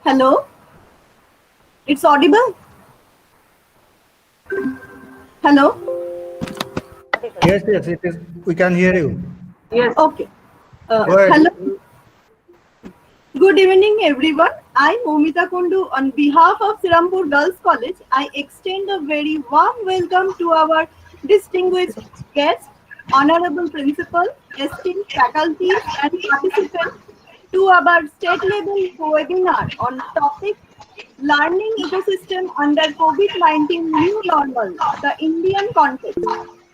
Hello, it's audible. Hello. Yes, it is. We can hear you. Yes. Okay. Go Hello. ahead. Good evening, everyone. I'm Momita Kundu. On behalf of Sirampur Girls College, I extend a very warm welcome to our distinguished guests, honorable principal, esteemed faculties, and participants to our state-level webinar on topic Learning Ecosystem under COVID-19 New Normal, the Indian Context,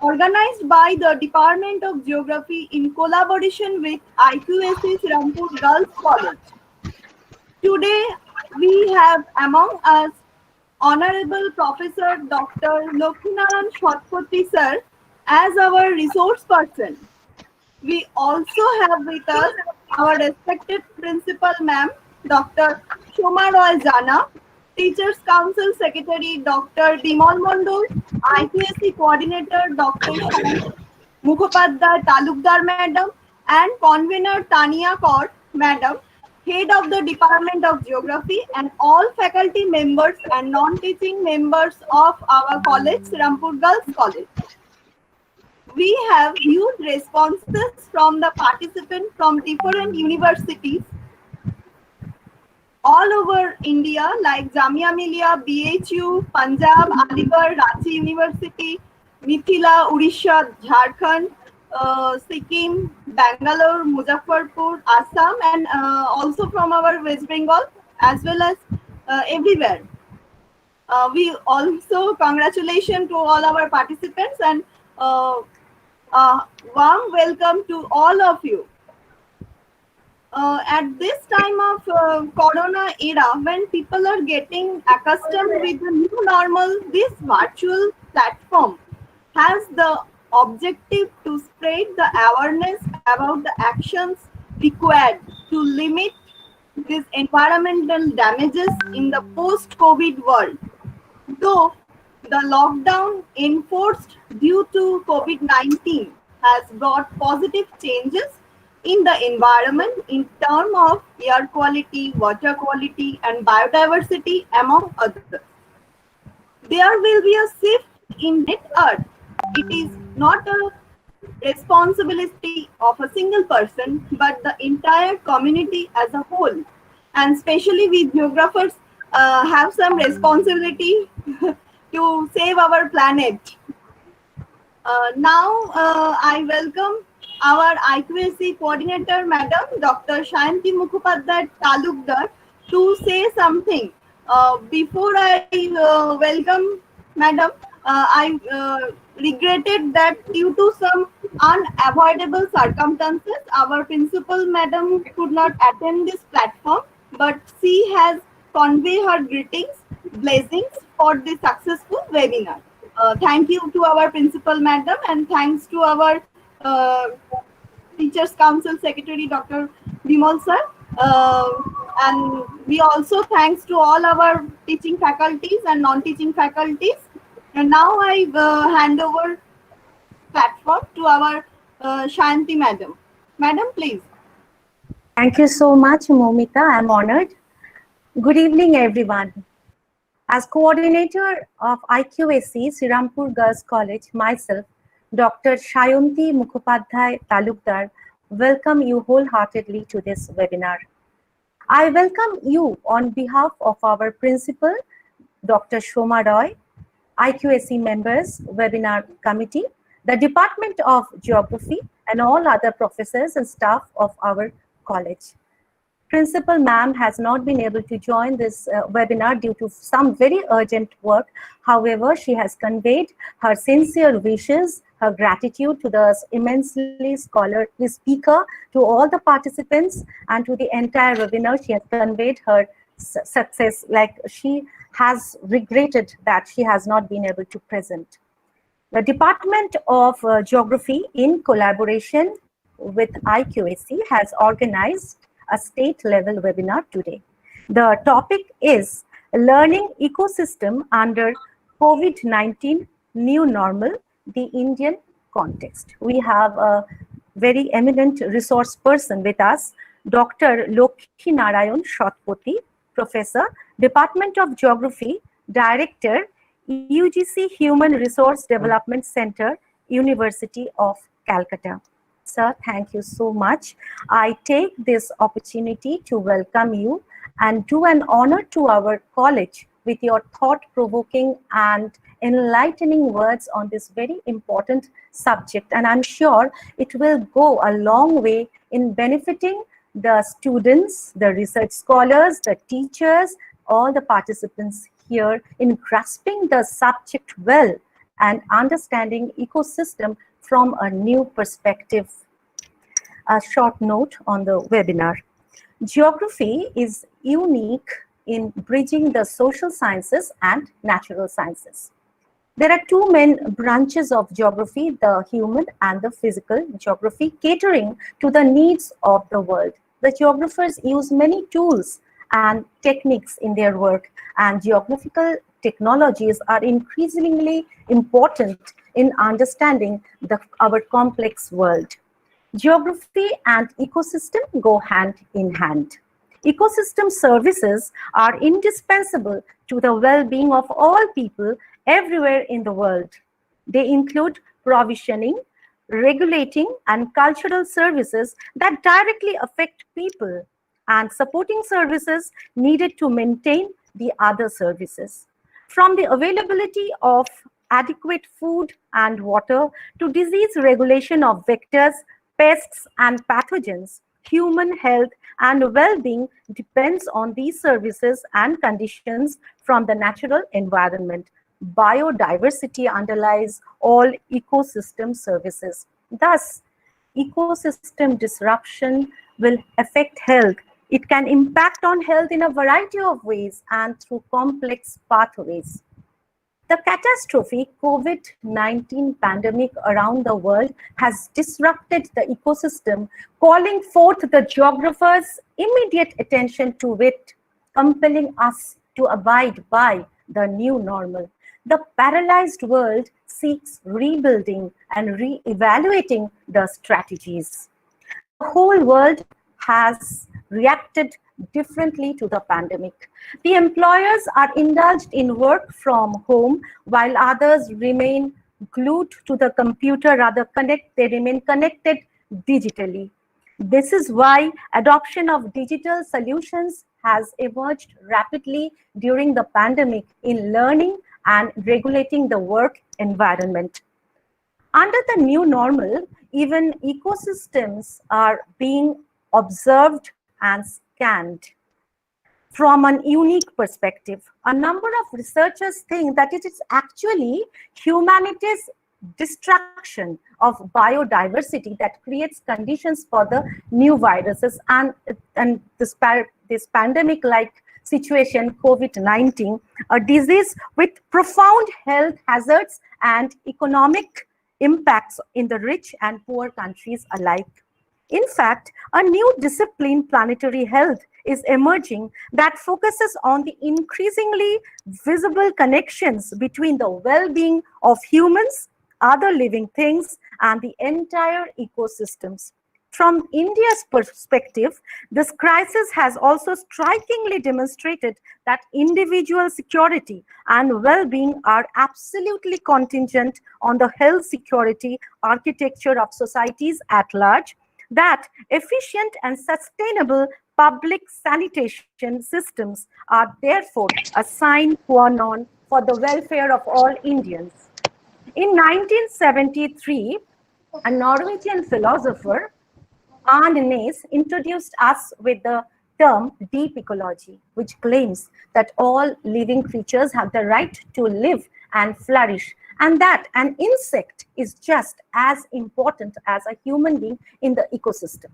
organized by the Department of Geography in collaboration with IQAC Sirampur Girls College. Today, we have among us Honorable Professor Dr. Lokhinarayan Shatpathy sir as our resource person. We also have with us our respected principal ma'am, Dr. Shoma Roy Jana, Teachers Council Secretary Dr. Bimal Mondol, IQAC Coordinator Dr. Shan Mukhopadhyay Talukdar Madam, and Convener Tania Kaur Madam, Head of the Department of Geography, and all faculty members and non-teaching members of our college, Sirampur Girls College. We have huge responses from the participants from different universities all over India like Jamia Millia, BHU, Punjab, Aligarh, Ranchi University, Mithila, Odisha, Jharkhand, Sikkim, Bangalore, Muzaffarpur, Assam, and also from our West Bengal as well as everywhere. We also congratulations to all our participants and uh, warm welcome to all of you. At this time of corona era, when people are getting accustomed with the new normal, this virtual platform has the objective to spread the awareness about the actions required to limit these environmental damages in the post-COVID world. Though the lockdown enforced due to COVID-19 has brought positive changes in the environment in terms of air quality, water quality, and biodiversity, among others. There will be a shift in net earth. It is not a responsibility of a single person, but the entire community as a whole. And especially we geographers have some responsibility to save our planet. Now I welcome our IQAC coordinator, Madam Dr. Shayanti Mukhopadhyay Talukdar, to say something. Before I welcome Madam, I regretted that due to some unavoidable circumstances, our principal Madam could not attend this platform, but she has conveyed her greetings, blessings for the successful webinar. Thank you to our principal madam and thanks to our Teachers Council Secretary Dr. Bimal sir. And we also thanks to all our teaching faculties and non-teaching faculties. And now I hand over platform to our Shanti madam. Madam, please. Thank you so much, Momita. I'm honored. Good evening, everyone. As coordinator of IQAC Sirampur Girls College, myself, Dr. Shayanti Mukhopadhyay Talukdar, welcome you wholeheartedly to this webinar. I welcome you on behalf of our principal, Dr. Shoma Roy, IQAC members, webinar committee, the Department of Geography, and all other professors and staff of our college. Principal ma'am has not been able to join this webinar due to some very urgent work. However, she has conveyed her sincere wishes, her gratitude to the immensely scholarly speaker, to all the participants, and to the entire webinar. She has conveyed her success, like she has regretted that she has not been able to present. The Department of Geography, in collaboration with IQAC, has organized a state-level webinar today. The topic is Learning Ecosystem under COVID-19 New Normal, the Indian Context. We have a very eminent resource person with us, Dr. Lokhinarayan Shatpathy, Professor, Department of Geography, Director, UGC Human Resource Development Center, University of Calcutta. Sir, thank you so much. I take this opportunity to welcome you and do an honor to our college with your thought-provoking and enlightening words on this very important subject. And I'm sure it will go a long way in benefiting the students, the research scholars, the teachers, all the participants here in grasping the subject well and understanding ecosystem from a new perspective. A short note on the webinar. Geography is unique in bridging the social sciences and natural sciences. There are two main branches of geography, the human and the physical geography, catering to the needs of the world. The geographers use many tools and techniques in their work, and geographical technologies are increasingly important in understanding our complex world. Geography and ecosystem go hand in hand. Ecosystem services are indispensable to the well-being of all people everywhere in the world. They include provisioning, regulating, and cultural services that directly affect people, and supporting services needed to maintain the other services. From the availability of adequate food and water to disease regulation of vectors, pests, and pathogens, human health and well-being depends on these services and conditions from the natural environment. Biodiversity underlies all ecosystem services. Thus, ecosystem disruption will affect health. It can impact on health in a variety of ways and through complex pathways. The catastrophic COVID-19 pandemic around the world has disrupted the ecosystem, calling forth the geographers' immediate attention to it, compelling us to abide by the new normal. The paralyzed world seeks rebuilding and re-evaluating the strategies. The whole world has reacted differently to the pandemic. The employers are indulged in work from home while others remain glued to the computer, they remain connected digitally. This is why adoption of digital solutions has emerged rapidly during the pandemic in learning and regulating the work environment. Under the new normal, even ecosystems are being observed and scanned from an unique perspective. A number of researchers think that it is actually humanity's destruction of biodiversity that creates conditions for the new viruses and this pandemic-like situation, COVID-19, a disease with profound health hazards and economic impacts in the rich and poor countries alike. In fact, a new discipline, planetary health, is emerging that focuses on the increasingly visible connections between the well-being of humans, other living things, and the entire ecosystems. From India's perspective, this crisis has also strikingly demonstrated that individual security and well-being are absolutely contingent on the health security architecture of societies at large, that efficient and sustainable public sanitation systems are therefore a sine qua non for the welfare of all Indians. In 1973, a Norwegian philosopher, Arne Naess, introduced us with the term deep ecology, which claims that all living creatures have the right to live and flourish, and that an insect is just as important as a human being in the ecosystem.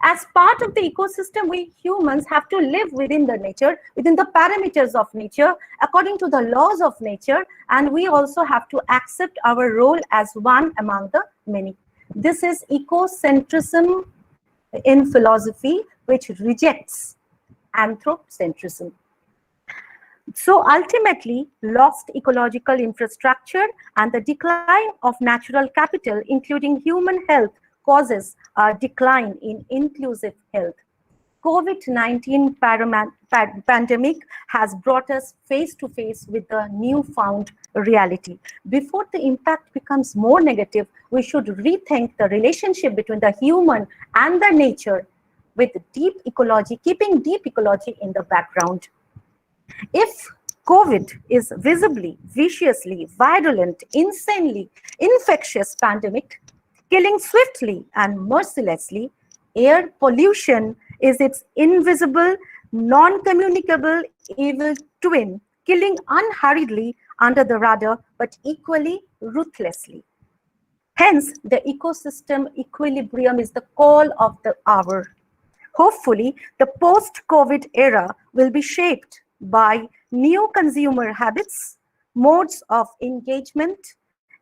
As part of the ecosystem, we humans have to live within the nature, within the parameters of nature, according to the laws of nature, and we also have to accept our role as one among the many. This is ecocentrism in philosophy, which rejects anthropocentrism. So ultimately, lost ecological infrastructure and the decline of natural capital, including human health, causes a decline in inclusive health. COVID-19 pandemic has brought us face to face with a newfound reality. Before the impact becomes more negative, we should rethink the relationship between the human and the nature, with deep ecology, keeping deep ecology in the background. If COVID is visibly, viciously, virulent, insanely infectious pandemic, killing swiftly and mercilessly, air pollution is its invisible, non-communicable evil twin, killing unhurriedly under the radar, but equally ruthlessly. Hence, the ecosystem equilibrium is the call of the hour. Hopefully, the post-COVID era will be shaped by new consumer habits, modes of engagement,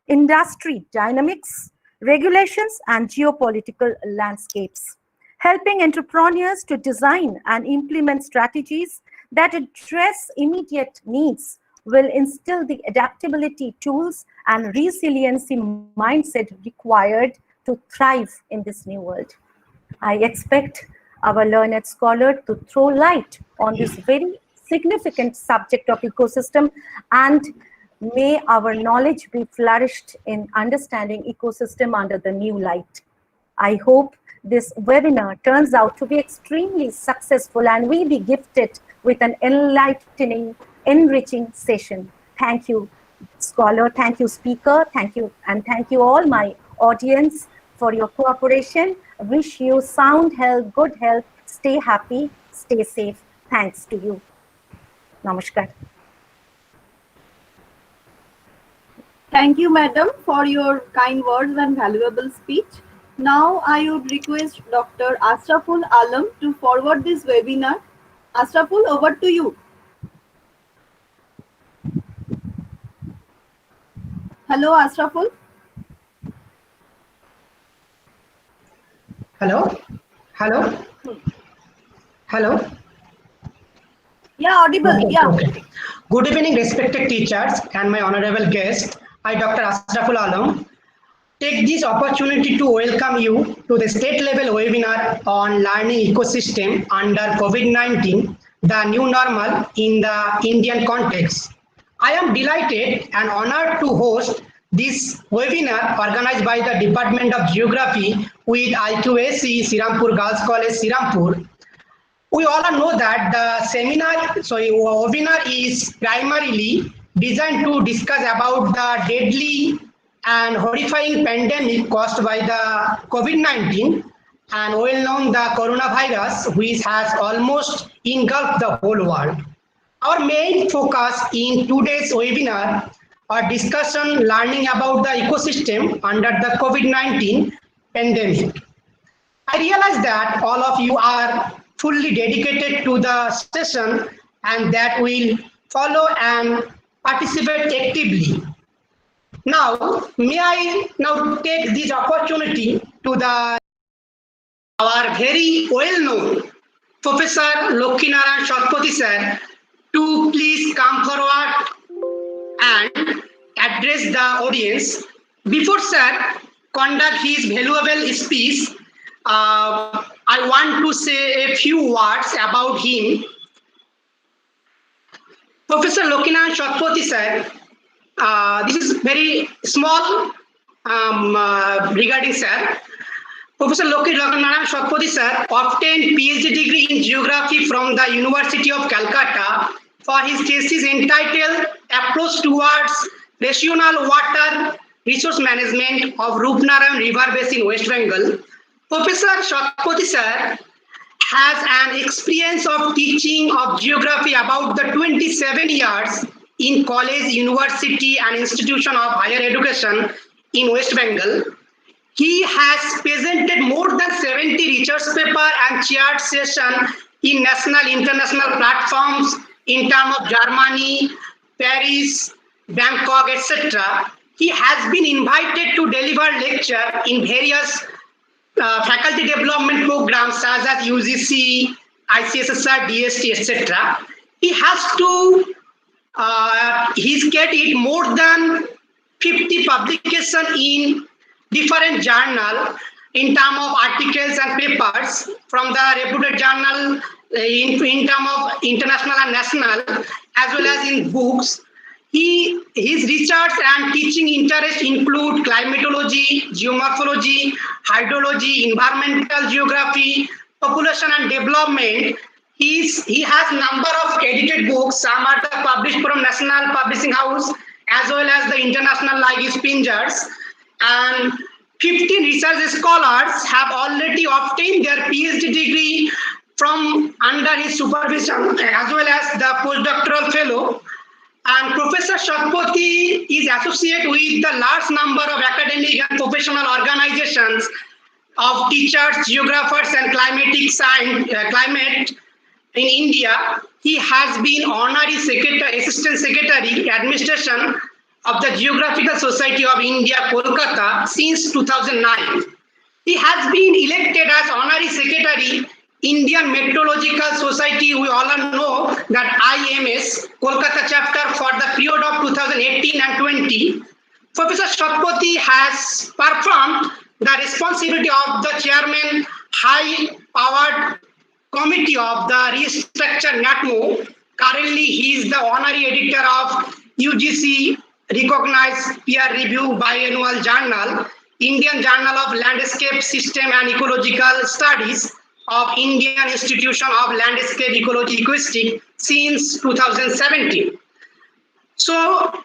industry dynamics, regulations, and geopolitical landscapes, helping entrepreneurs to design and implement strategies that address immediate needs will instill the adaptability tools and resiliency mindset required to thrive in this new world. I expect our learned scholar to throw light on this very significant subject of ecosystem, and may our knowledge be flourished in understanding ecosystem under the new light. I hope this webinar turns out to be extremely successful and we be gifted with an enlightening, enriching session. Thank you, scholar. Thank you, speaker. Thank you. And thank you all my audience for your cooperation. Wish you sound health, good health, stay happy, stay safe. Thanks to you. Namaskar. Thank you, madam, for your kind words and valuable speech. Now I would request Dr. Ashraful Alam to forward this webinar. Ashraful, over to you. Hello, Ashraful. Hello? Hello? Hello? Yeah, audible. Okay, Yeah. okay. Good evening, respected teachers and my honorable guest. I, Dr. Ashraful Alam, take this opportunity to welcome you to the state-level webinar on learning ecosystem under COVID-19, the new normal in the Indian context. I am delighted and honored to host this webinar organized by the Department of Geography with IQAC Sirampur Girls College, Sirampur. We all know that the webinar is primarily designed to discuss about the deadly and horrifying pandemic caused by the COVID-19 and well known the coronavirus, which has almost engulfed the whole world. Our main focus in today's webinar are discussion learning about the ecosystem under the COVID-19 pandemic. I realize that all of you are fully dedicated to the session and that will follow and participate actively. Now, may I now take this opportunity to our very well-known Professor Lokhinarayan Shatpathy sir to please come forward and address the audience. Before sir conduct his valuable speech, I want to say a few words about him. Professor Lokhinarayan Shatpathy sir, this is very small regarding sir. Professor Lokhinarayan Shatpathy sir obtained PhD degree in geography from the University of Calcutta for his thesis entitled Approach Towards Rational Water Resource Management of Rupnarayan River Basin, West Bengal. Professor Shatpathy sir has an experience of teaching of geography about the 27 years in college, university and institution of higher education in West Bengal. He has presented more than 70 research paper and chaired session in national, international platforms in terms of Germany, Paris, Bangkok, etc. He has been invited to deliver lecture in various faculty development programs such as UGC, ICSSR, DST, etc. He has to he's getting more than 50 publications in different journals in terms of articles and papers from the reputed journal in terms of international and national, as well as in books. His research and teaching interests include climatology, geomorphology, hydrology, environmental geography, population and development. He has number of edited books. Some are published from National Publishing House as well as the international like Spingers. And 15 research scholars have already obtained their PhD degree from under his supervision as well as the postdoctoral fellow. And Professor Shathpathy is associated with the large number of academic and professional organizations of teachers, geographers, and climatic science, climate in India. He has been honorary assistant secretary administration of the Geographical Society of India, Kolkata, since 2009. He has been elected as honorary secretary Indian Meteorological Society. We all know that IMS Kolkata chapter for the period of 2018 and 20. Professor Shathpathy has performed the responsibility of the chairman high-powered committee of the restructured NATMO. Currently, he is the honorary editor of UGC recognized peer-reviewed biannual journal, Indian Journal of Landscape System and Ecological Studies of Indian Institution of Landscape Ecology Ecostics since 2017. So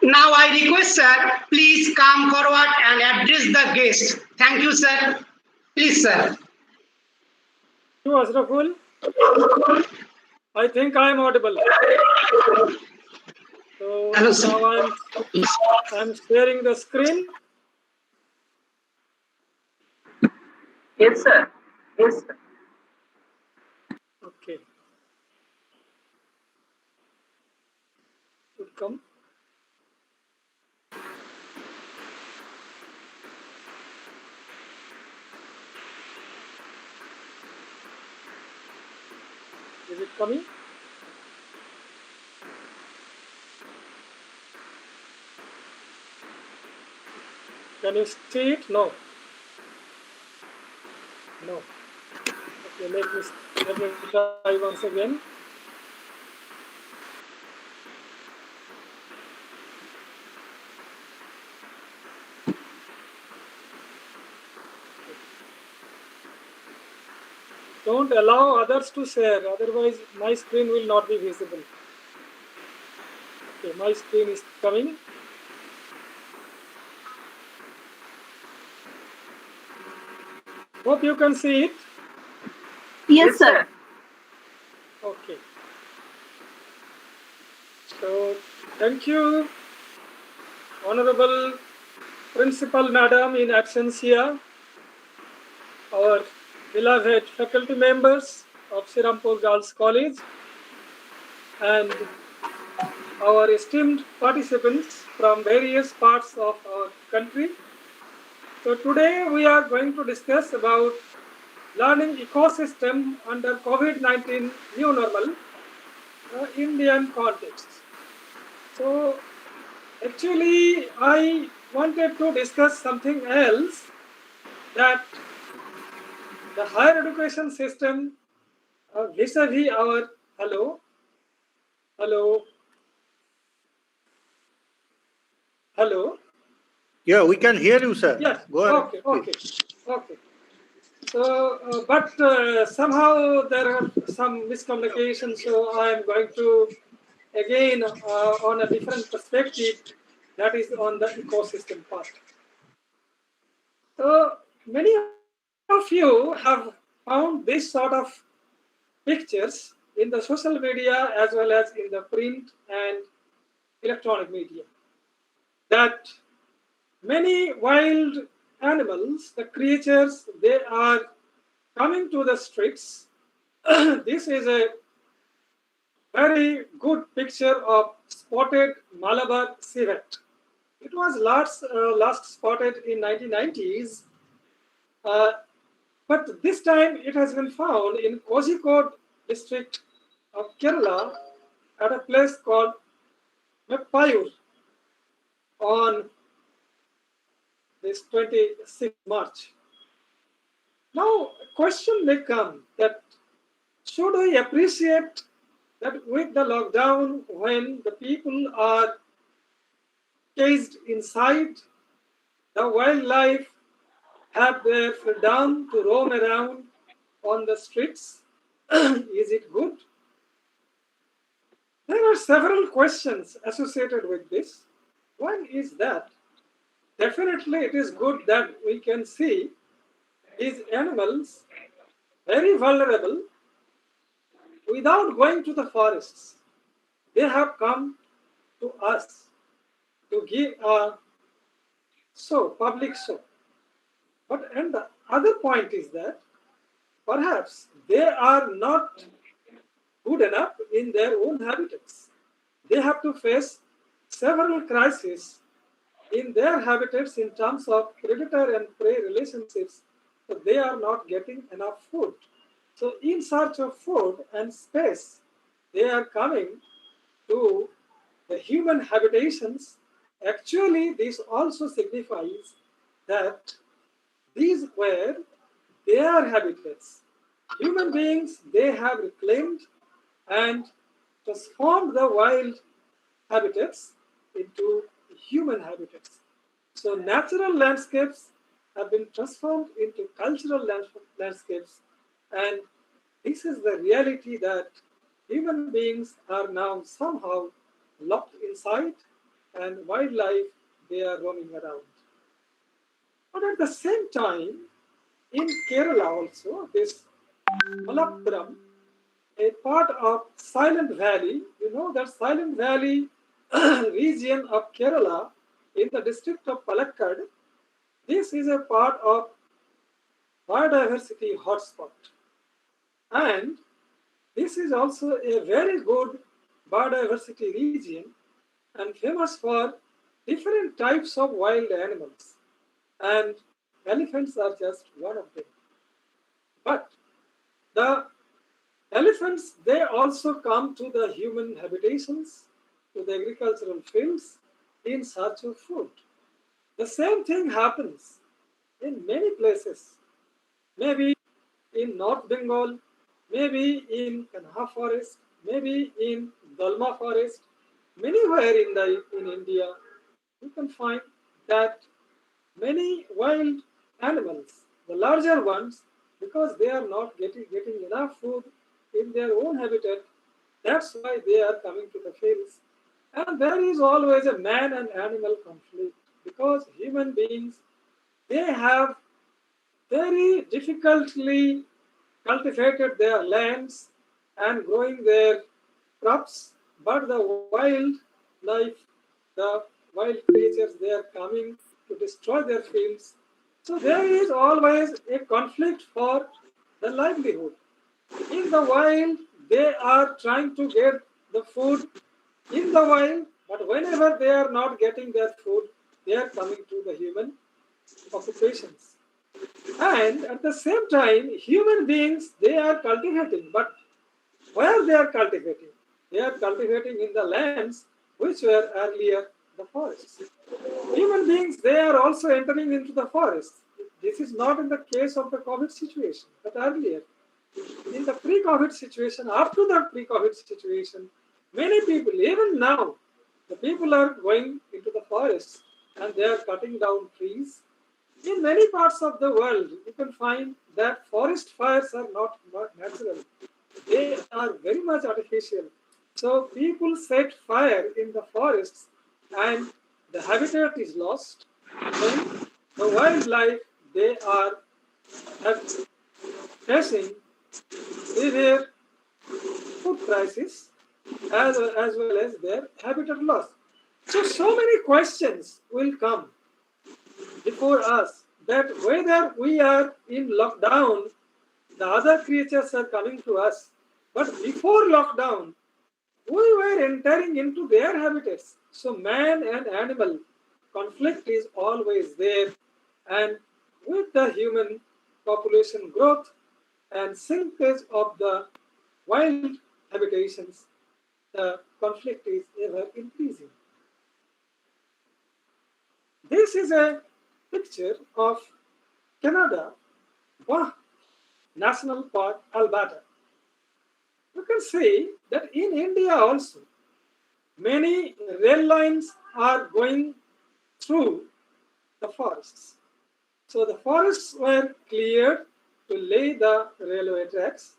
now I request sir, please come forward and address the guest. Thank you, sir. Please, sir. Thank you, Asraful. I think I am audible. So Hello, sir. now I'm sharing the screen. Yes, sir. Yes, sir. Okay. Should come. Is it coming? Can you see it? No. No. Okay, let me try once again. Don't allow others to share, otherwise my screen will not be visible. Okay, my screen is coming. Hope you can see it. Yes, sir. Okay. So, thank you, Honorable Principal Madam in absentia, our beloved faculty members of Sirampur Girls College, and our esteemed participants from various parts of our country. So today we are going to discuss about learning ecosystem under COVID-19 new normal, Indian context. So actually I wanted to discuss something else, that the higher education system vis-a-vis our hello. Yeah, we can hear you, sir. Yes. Go ahead. Okay. So, but somehow there are some miscommunications. So I am going to again on a different perspective, that is on the ecosystem part. So many of you have found this sort of pictures in the social media as well as in the print and electronic media, that many wild animals, the creatures, they are coming to the streets. This is a very good picture of spotted Malabar civet. It was last spotted in 1990s, but this time it has been found in Kozhikode district of Kerala at a place called Meppayur on this 26th March. Now, a question may come that should we appreciate that with the lockdown, when the people are caged inside, the wildlife have their freedom to roam around on the streets? Is it good? There are several questions associated with this. One is that definitely it is good that we can see these animals very vulnerable without going to the forests. They have come to us to give a public show. And the other point is that perhaps they are not good enough in their own habitats. They have to face several crises in their habitats in terms of predator and prey relationships, so they are not getting enough food. So in search of food and space, they are coming to the human habitations. Actually, this also signifies that these were their habitats. Human beings, they have reclaimed and transformed the wild habitats into human habitats. So natural landscapes have been transformed into cultural landscapes, and this is the reality that human beings are now somehow locked inside, and wildlife, they are roaming around. But at the same time, in Kerala also, this Malappuram, a part of Silent Valley, you know that Silent Valley region of Kerala in the district of Palakkad, this is a part of biodiversity hotspot. And this is also a very good biodiversity region and famous for different types of wild animals. And elephants are just one of them. But the elephants, they also come to the human habitations, to the agricultural fields in search of food. The same thing happens in many places. Maybe in North Bengal, maybe in Kanha forest, maybe in Dalma forest, anywhere in India, you can find that many wild animals, the larger ones, because they are not getting enough food in their own habitat, that's why they are coming to the fields. And there is always a man and animal conflict, because human beings, they have very difficultly cultivated their lands and growing their crops, but the wildlife, the wild creatures, they are coming to destroy their fields. So there is always a conflict for the livelihood. In the wild, they are trying to get the food in the wild, but whenever they are not getting their food, they are coming to the human occupations. And at the same time, human beings, they are cultivating, but where they are cultivating? They are cultivating in the lands which were earlier the forests. Human beings, they are also entering into the forest. This is not in the case of the COVID situation, but earlier. In the pre-COVID situation, up to the pre-COVID situation, many people, even now, the people are going into the forests and they are cutting down trees. In many parts of the world, you can find that forest fires are not natural. They are very much artificial. So people set fire in the forests and the habitat is lost. Then the wildlife, they are facing severe food crisis as well as their habitat loss. So many questions will come before us that whether we are in lockdown, the other creatures are coming to us. But before lockdown, we were entering into their habitats. So man and animal conflict is always there. And with the human population growth and shrinkage of the wild habitations, the conflict is ever increasing. This is a picture of Canada. National Park, Albata. You can see that in India also, many rail lines are going through the forests. So the forests were cleared to lay the railway tracks,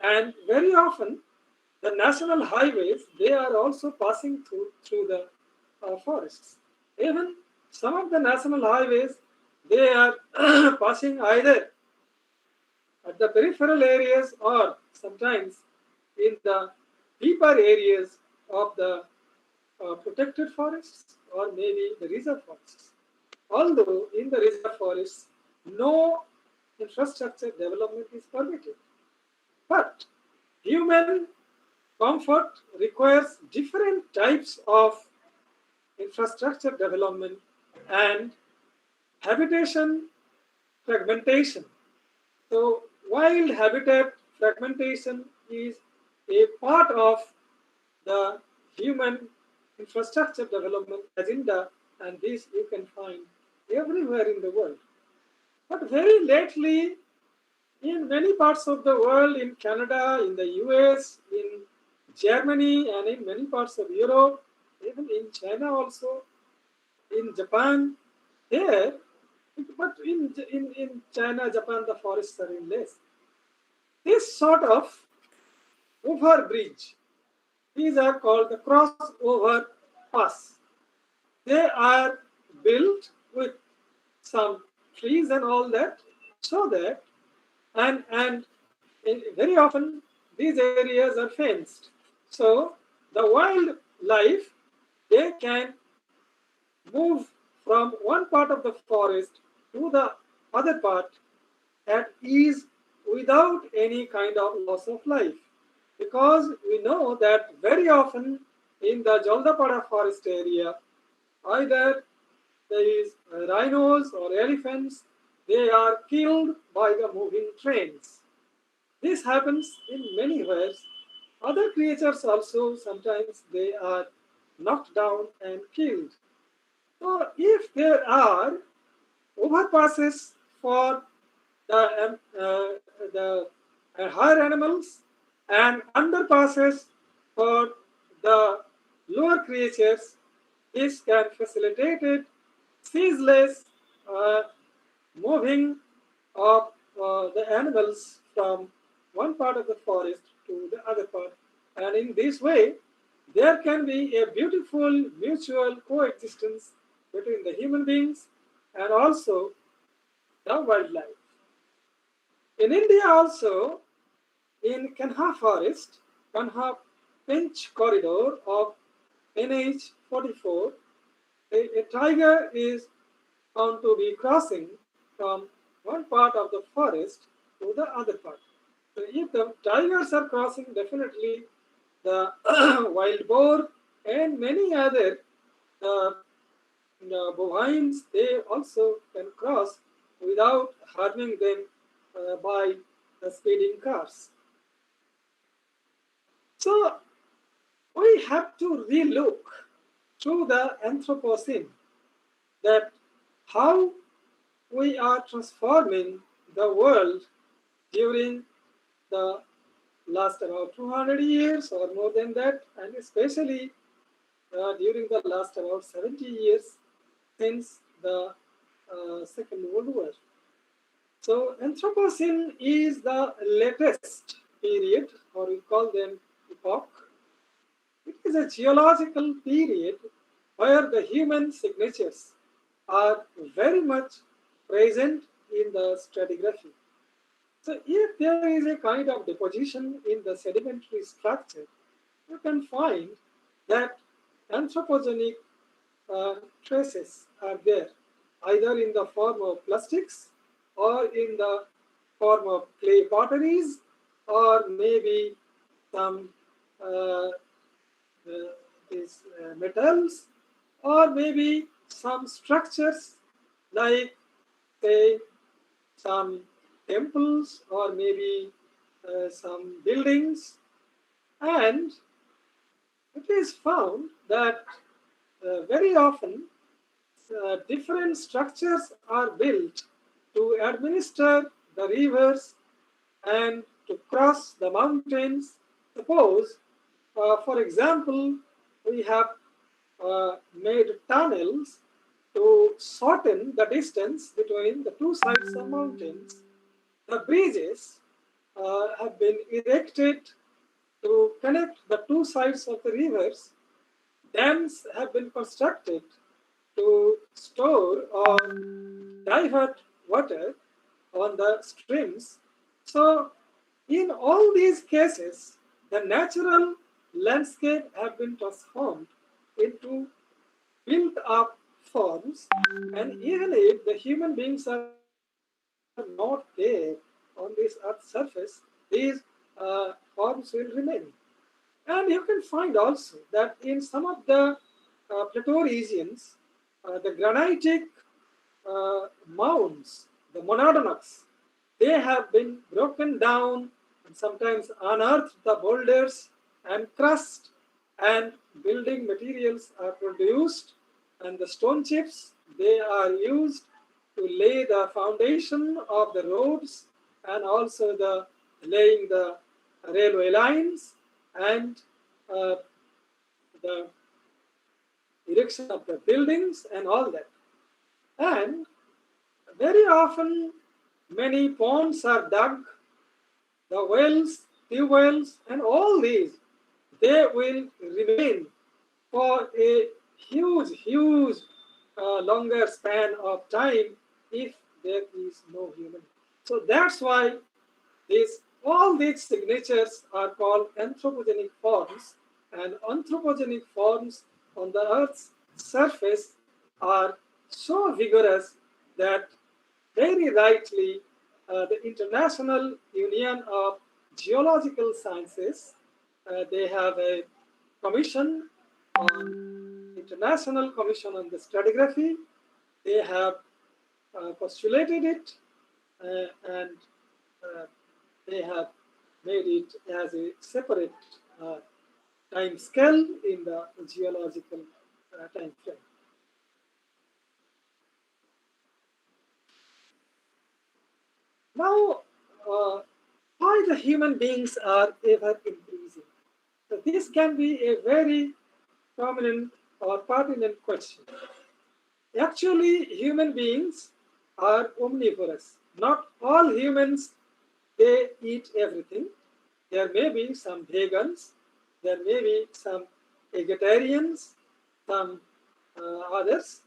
and very often the national highways, they are also passing through the forests. Even some of the national highways, they are passing either at the peripheral areas or sometimes in the deeper areas of the protected forests or maybe the reserve forests. Although in the reserve forests, no infrastructure development is permitted. But human comfort requires different types of infrastructure development and habitation fragmentation. So wild habitat fragmentation is a part of the human infrastructure development agenda, and this you can find everywhere in the world. But very lately, in many parts of the world, in Canada, in the US, in Germany, and in many parts of Europe, even in China also, in Japan, there, but in China, Japan, the forests are in less. This sort of overbridge, these are called the crossover pass. They are built with some trees and all that, so that and very often these areas are fenced. So the wildlife, they can move from one part of the forest to the other part at ease without any kind of loss of life. Because we know that very often in the Jaldapada forest area, either there is rhinos or elephants, they are killed by the moving trains. This happens in many ways. Other creatures also, sometimes they are knocked down and killed. So if there are overpasses for the higher animals and underpasses for the lower creatures, this can facilitate it ceaseless moving of the animals from one part of the forest to the other part. And in this way, there can be a beautiful mutual coexistence between the human beings and also the wildlife. In India also, in Kanha forest, Kanha Pinch corridor of NH 44, a tiger is found to be crossing from one part of the forest to the other part. So if the tigers are crossing, definitely the wild boar and many other bovines, they also can cross without harming them by the speeding cars. So we have to relook through the Anthropocene that how we are transforming the world during the last about 200 years or more than that, and especially during the last about 70 years since the Second World War. So Anthropocene is the latest period, or we call them epoch. It is a geological period where the human signatures are very much present in the stratigraphy. So if there is a kind of deposition in the sedimentary structure, you can find that anthropogenic traces are there, either in the form of plastics or in the form of clay potteries or maybe some these metals or maybe some structures like say some temples or maybe some buildings, and it is found that very often different structures are built to administer the rivers and to cross the mountains. Suppose, for example, we have made tunnels to shorten the distance between the two sides of mountains. The bridges have been erected to connect the two sides of the rivers. Dams have been constructed to store or divert water on the streams. So, in all these cases, the natural landscape have been transformed into built-up forms, and even if the human beings are not there on this Earth's surface, these forms will remain. And you can find also that in some of the plateau regions, the granitic mounds, the monadnocks, they have been broken down and sometimes unearthed the boulders and crushed, and building materials are produced, and the stone chips, they are used to lay the foundation of the roads and also the laying the railway lines and the erection of the buildings and all that. And very often many ponds are dug, the wells, tube wells, and all these, they will remain for a huge longer span of time if there is no human. So that's why all these signatures are called anthropogenic forms, and anthropogenic forms on the Earth's surface are so vigorous that very rightly the International Union of Geological Sciences, they have a commission on International Commission on the Stratigraphy. They have postulated it and they have made it as a separate time scale in the geological time frame. Now, why the human beings are ever increasing? So this can be a very prominent or pertinent question. Actually, human beings are omnivorous. Not all humans, they eat everything. There may be some vegans, there may be some vegetarians, some others,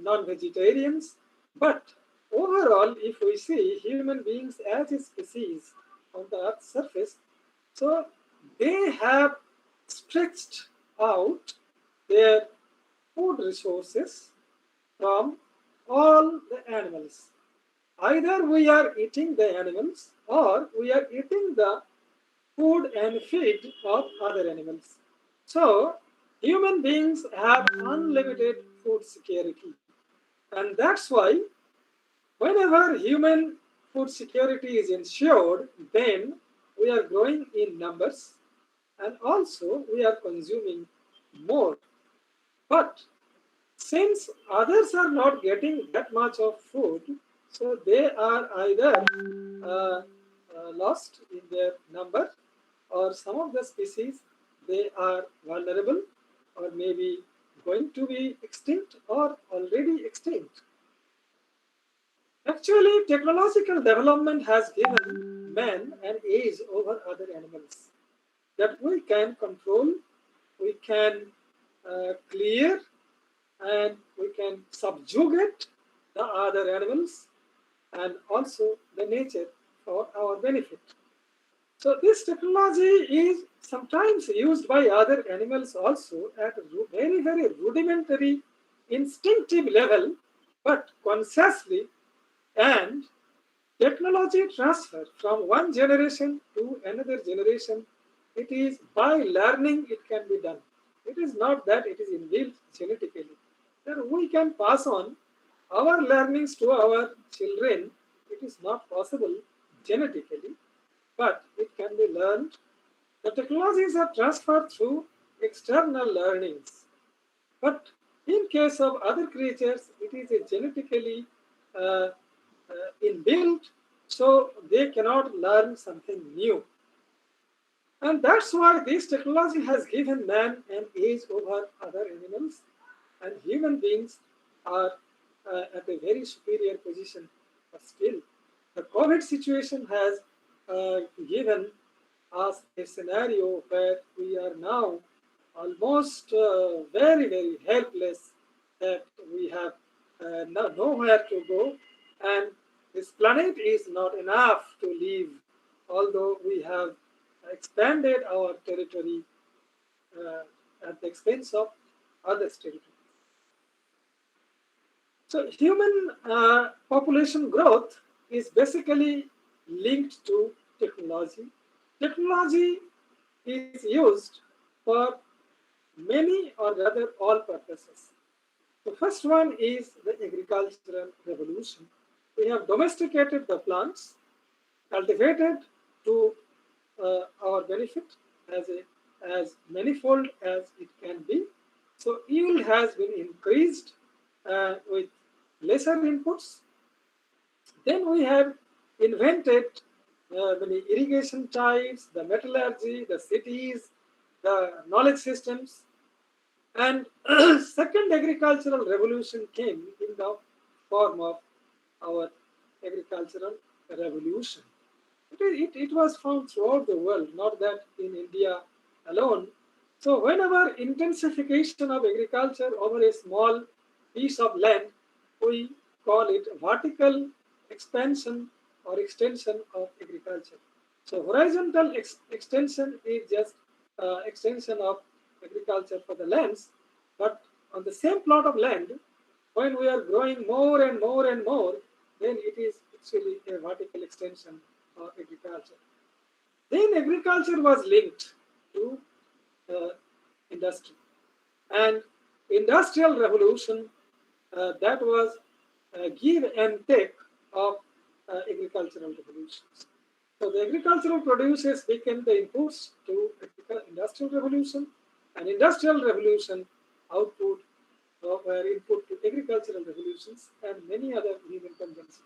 non-vegetarians. But overall, if we see human beings as a species on the Earth's surface, so they have stretched out their food resources from all the animals. Either we are eating the animals or we are eating the food and feed of other animals. So human beings have unlimited food security. And that's why whenever human food security is ensured, then we are growing in numbers and also we are consuming more. But since others are not getting that much of food, so they are either lost in their number, or some of the species, they are vulnerable or maybe going to be extinct or already extinct. Actually, technological development has given man an edge over other animals that we can control, we can clear, and we can subjugate the other animals and also the nature for our benefit. So this technology is sometimes used by other animals also at a very rudimentary, instinctive level, but consciously, and technology transfer from one generation to another generation, it is by learning it can be done. It is not that it is inbuilt genetically. That we can pass on our learnings to our children. It is not possible genetically, but it can be learned. The technologies are transferred through external learnings. But in case of other creatures, it is a genetically inbuilt. so they cannot learn something new. And that's why this technology has given man an edge over other animals, and human beings are at a very superior position. But still, the COVID situation has given us a scenario where we are now almost very, very helpless, that we have nowhere to go, and this planet is not enough to live, although we have expanded our territory at the expense of others' territory. So human population growth is basically linked to technology. Technology is used for many or rather all purposes. The first one is the agricultural revolution. We have domesticated the plants, cultivated to our benefit as manifold as it can be. So yield has been increased with lesser inputs. Then we have invented many irrigation types, the metallurgy, the cities, the knowledge systems. And second agricultural revolution came in the form of our agricultural revolution. It was found throughout the world, not that in India alone. So whenever intensification of agriculture over a small piece of land, we call it vertical expansion or extension of agriculture. So horizontal extension is just extension of agriculture for the lands, but on the same plot of land, when we are growing more and more and more, then it is actually a vertical extension of agriculture. Then agriculture was linked to industry, and industrial revolution, that was give and take of agricultural revolutions. So the agricultural produces became the inputs to industrial revolution, and industrial revolution output were input to agricultural revolutions and many other human conjunctions.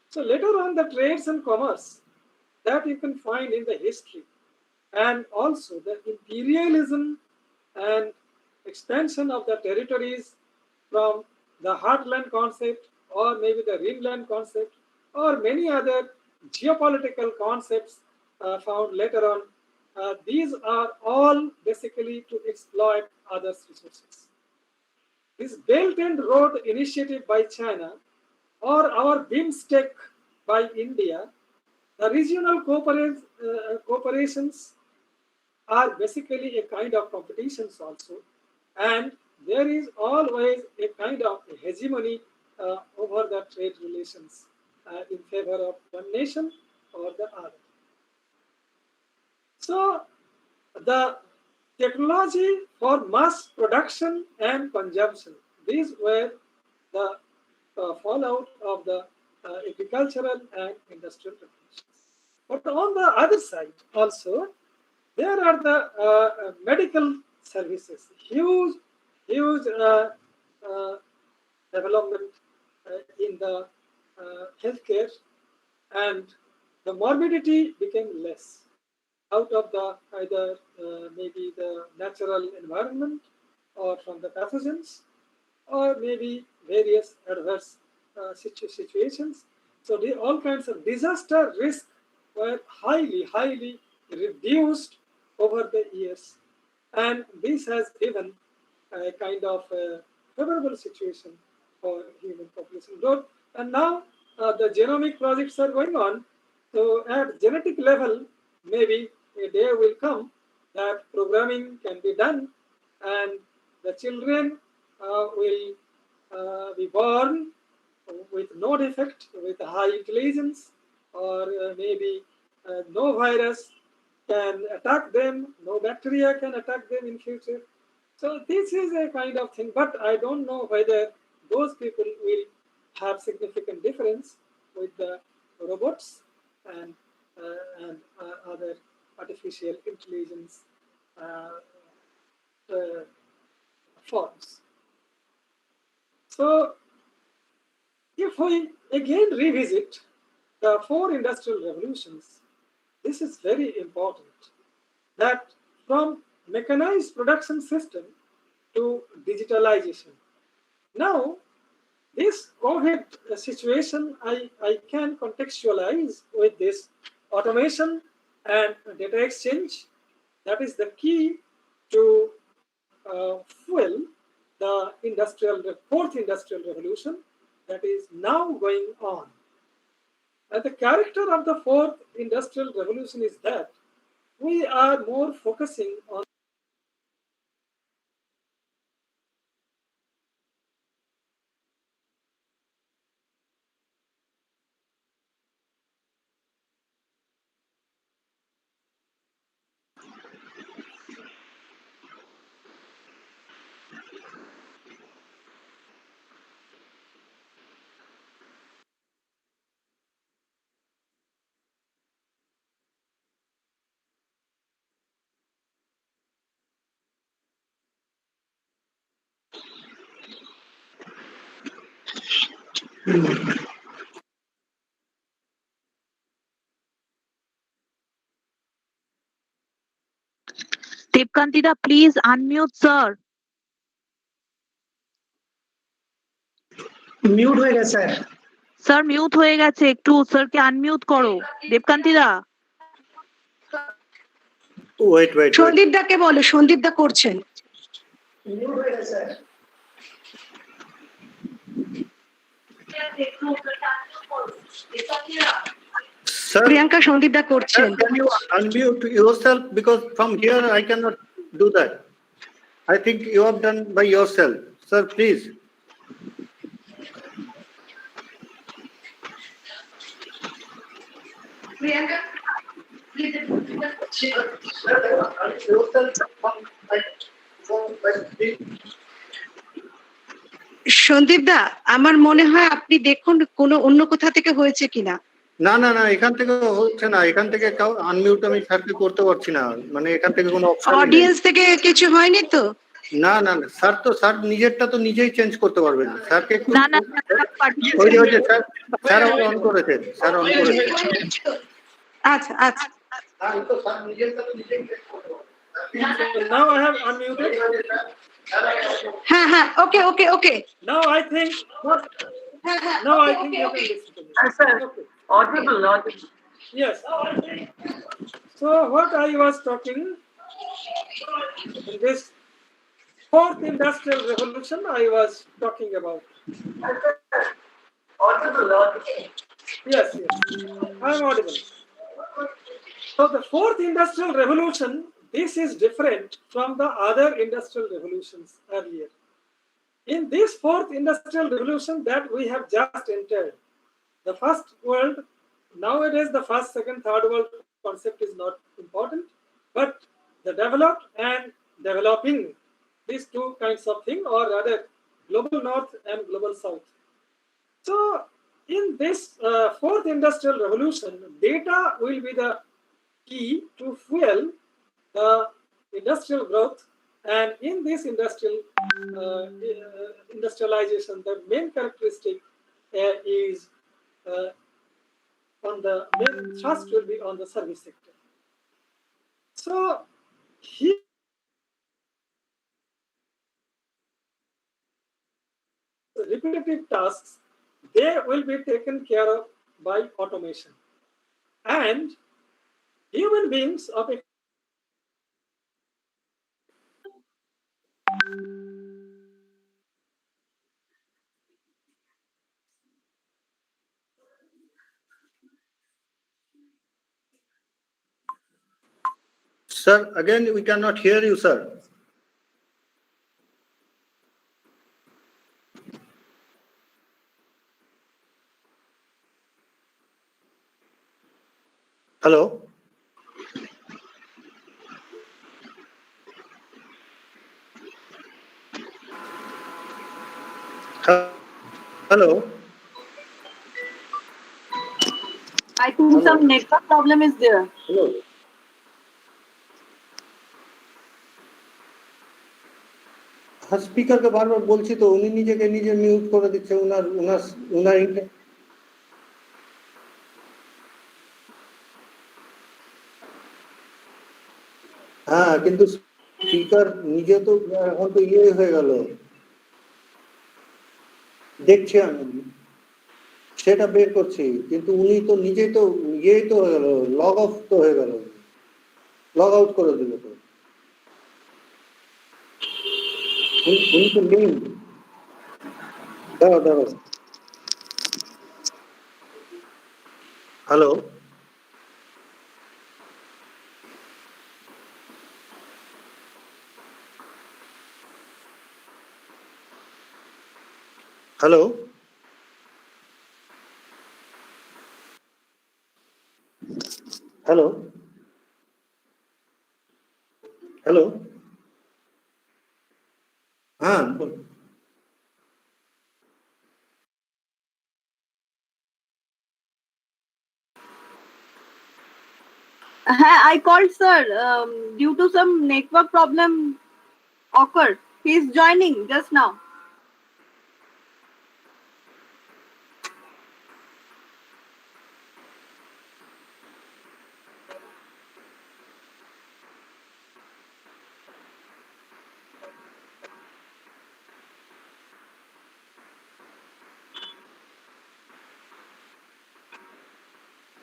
So later on, the trades and commerce that you can find in the history, and also the imperialism and expansion of the territories from the heartland concept, or maybe the rimland concept, or many other geopolitical concepts found later on. These are all basically to exploit others' resources. This Belt and Road Initiative by China, or our BIMSTEC by India, the regional cooperations are basically a kind of competitions also, and there is always a kind of hegemony over the trade relations in favor of one nation or the other. So the technology for mass production and consumption, these were the fallout of the agricultural and industrial revolutions. But on the other side also, there are the medical services, huge development in the healthcare, and the morbidity became less out of the either maybe the natural environment or from the pathogens, or maybe various adverse situations. So all kinds of disaster risk were highly reduced over the years, and this has given a kind of favorable situation for human population growth. And now the genomic projects are going on. So at genetic level, maybe a day will come that programming can be done, and the children will be born with no defect, with high intelligence, or maybe no virus can attack them, no bacteria can attack them in future. So this is a kind of thing, but I don't know whether those people will have significant difference with the robots and other artificial intelligence forms. So if we again revisit the 4 industrial revolutions, this is very important, that from mechanized production system to digitalization. Now, this COVID situation I can contextualize with this automation and data exchange. That is the key to fuel the fourth industrial revolution that is now going on. And the character of the fourth industrial revolution is that we are more focusing on Devkantida, please unmute, sir. Mute হয়ে গেছে sir. Sir mute হয়ে গেছে, একটু স্যারকে unmute করো। দেবকান্তিদা, Wait. Sandeep দাকে বলো, সন্দীপ দা করছেন। মিউট হয়ে গেছে স্যার। Sir, প্রিয়াঙ্কা সন্দীপ দা করছেন। can you unmute yourself, because from here I cannot do that. I think you have done by yourself. Sir, please. Priyanka Sandeep দা, আমার মনে হয় আপনি দেখুন কোনো অন্য কোথা থেকে হয়েছে কিনা। না, এখান থেকে হচ্ছে না, এখান থেকে আনমিউট আমি স্যারকে করতে পারছি না, মানে এখান থেকে কোনো অপশন নেই। অডিয়েন্স থেকে কিছু হয়নি তো? না, স্যার নিজেরটা তো নিজেই চেঞ্জ করতে পারবেন। স্যারকে না ওই যে স্যার অন করেছেন, স্যার অন করেছেন। আচ্ছা আচ্ছা, তো স্যার নিজেরটা তো নিজেই চেঞ্জ করতে পারবেন। now I have unmuted. হ্যাঁ, ওকে। Now I think you can listen to me. Sir, Okay. audible. Yes. So what I was talking, this fourth industrial revolution I was talking about. Audible. Yes. I am audible. So the fourth industrial revolution, this is different from the other industrial revolutions earlier. In this fourth industrial revolution that we have just entered, the first world, nowadays the first, second, third world concept is not important, but the developed and developing, these two kinds of thing, or rather global north and global south. So in this fourth industrial revolution, data will be the key to fuel the industrial growth, and in this industrialization, the main characteristic is on the main thrust will be on the service sector. So here repetitive tasks, they will be taken care of by automation, and human beings of a Sir, again we cannot hear you, sir. Hello? Hello? I think some network problem is there. Hello? স্পিকারকে বারবার বলছি তো, উনি নিজেকে নিজে mute করে দিচ্ছে। উনার হ্যাঁ, কিন্তু স্পিকার নিজে তো এখন তো ইয়ে হয়ে গেল, দেখছি আমি সেটা বের করছি, কিন্তু উনি তো নিজেই তো ইয়েই তো হয়ে গেল, লগ অফ তো হয়ে গেল, লগ আউট করে দিল তো, উনি তো নেই। দাঁড়াও দাঁড়াও, হ্যালো হ্যালো হ্যালো হ্যালো, হ্যাঁ বলুন। I called sir due to some network problem occurred. He is joining just now.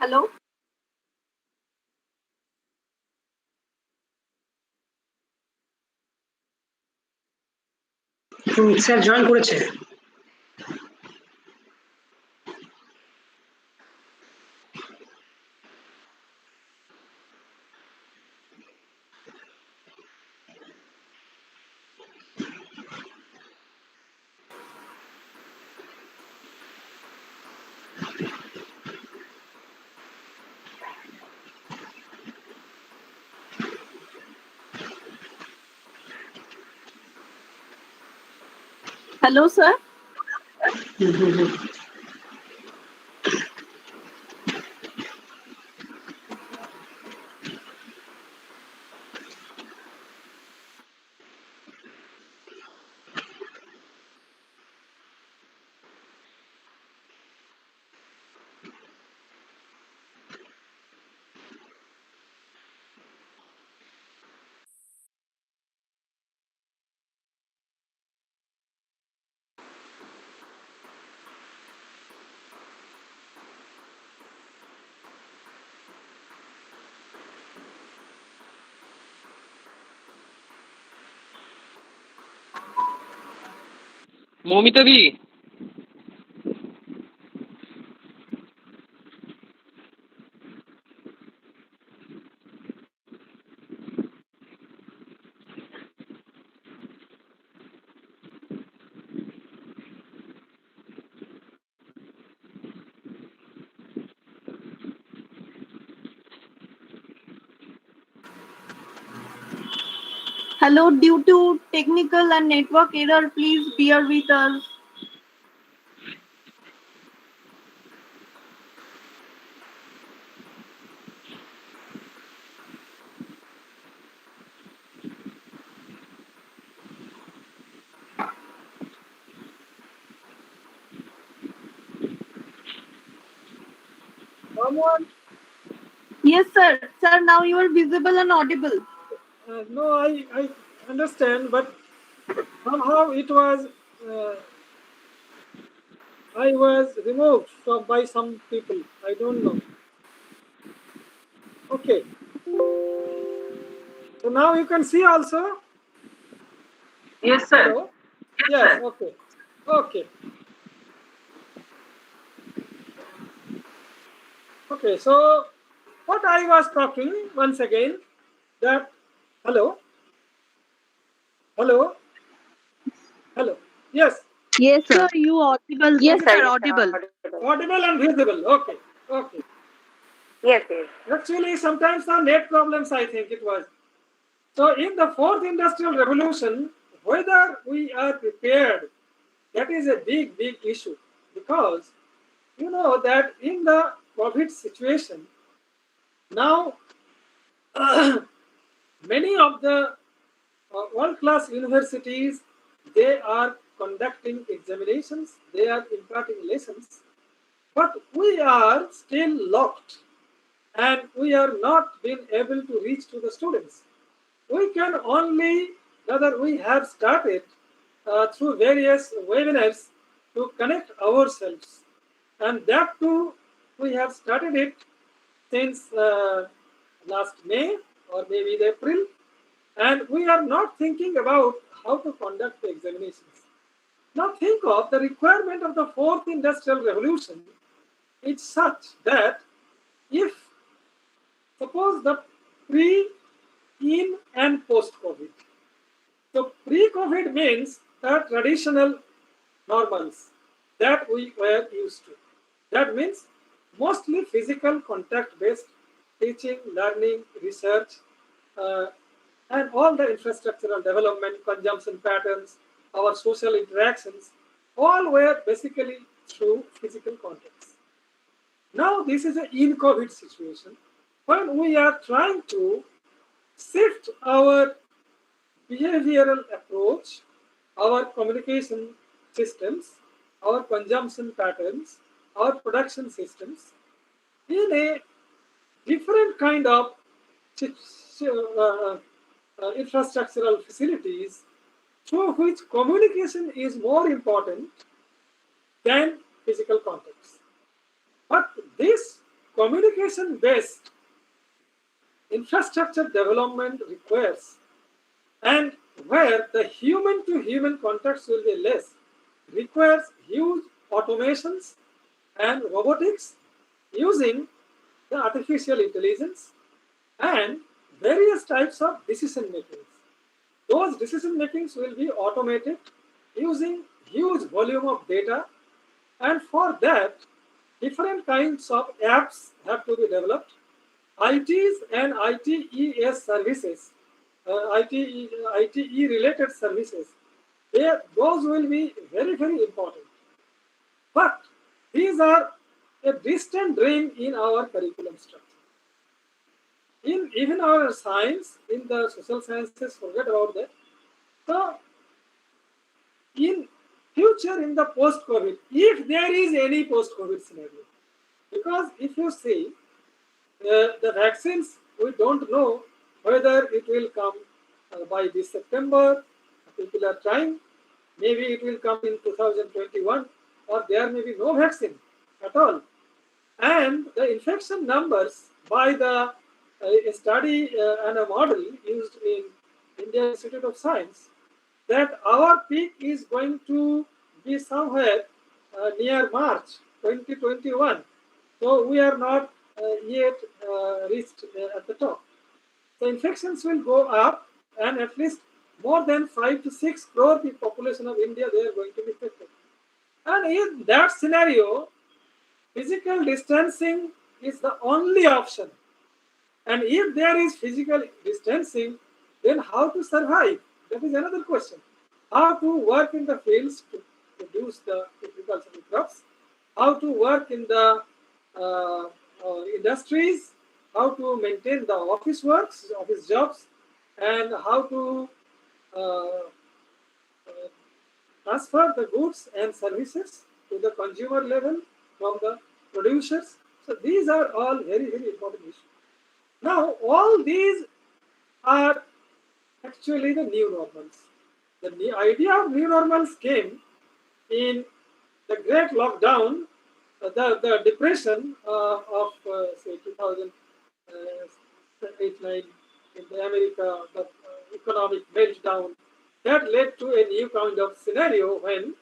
Hello. Sir join করেছে। Hello, sir. Moumita the, Hello, due to technical and network error, please bear with us. Someone, Yes, sir. Sir, now you are visible and audible. no, I understand, but somehow it was, I was removed from by some people. I don't know. Okay. So now you can see also. yes sir. Hello? Yes. Okay. Okay. Okay. So what I was talking once again, that hello. Hello. Hello. Yes. Yes, sir. You audible. Yes, sir. sir. Audible. Audible and visible. Okay. Okay. Yes, yes. Actually, sometimes the net problems, I think it was. So in the fourth industrial revolution, whether we are prepared, that is a big, big issue, because you know that in the COVID situation, now many of the world-class universities, they are conducting examinations, they are imparting lessons, but we are still locked and we are not being able to reach to the students. we can only, rather we have started through various webinars to connect ourselves. And that too, we have started it since last May or maybe April. And we are not thinking about how to conduct the examinations. Now think of the requirement of the fourth industrial revolution. It's such that if, suppose the pre, in and post-COVID. So pre-COVID means the traditional normals that we were used to. That means mostly physical contact-based teaching, learning, research, and all the infrastructural development, consumption patterns, our social interactions, all were basically through physical contacts. Now this is an in-COVID situation when we are trying to shift our behavioral approach, our communication systems, our consumption patterns, our production systems in a different kind of infrastructural facilities through which communication is more important than physical contacts. But this communication-based infrastructure development requires, and where the human-to-human contacts will be less, requires huge automations and robotics using the artificial intelligence and various types of decision makings. Those decision makings will be automated using huge volume of data, and for that different kinds of apps have to be developed. ITs and ITES services, ITE related services, those will be very, very important. But these are a distant dream in our curriculum structure. In even our science, in the social sciences, forget about that. So, in future, in the post-COVID, if there is any post-COVID scenario, because if you see, the vaccines, we don't know whether it will come by this September, people are trying, maybe it will come in 2021, or there may be no vaccine at all. And the infection numbers by the a study and a model used in Indian Institute of Science, that our peak is going to be somewhere near March 2021. So we are not yet reached at the top. So infections will go up, and at least more than 5 to 6 crore the population of India, they are going to be affected. And in that scenario, physical distancing is the only option. And if there is physical distancing, then how to survive? That is another question. How to work in the fields to produce the agricultural crops, how to work in the industries, how to maintain the office works, office jobs, and how to transfer the goods and services to the consumer level from the producers. So these are all very, very important issues. Now, all these are actually the new normals. The new idea of new normals came in the great lockdown, the depression of say 2008-9 in the America, the economic meltdown. That led to a new kind of scenario when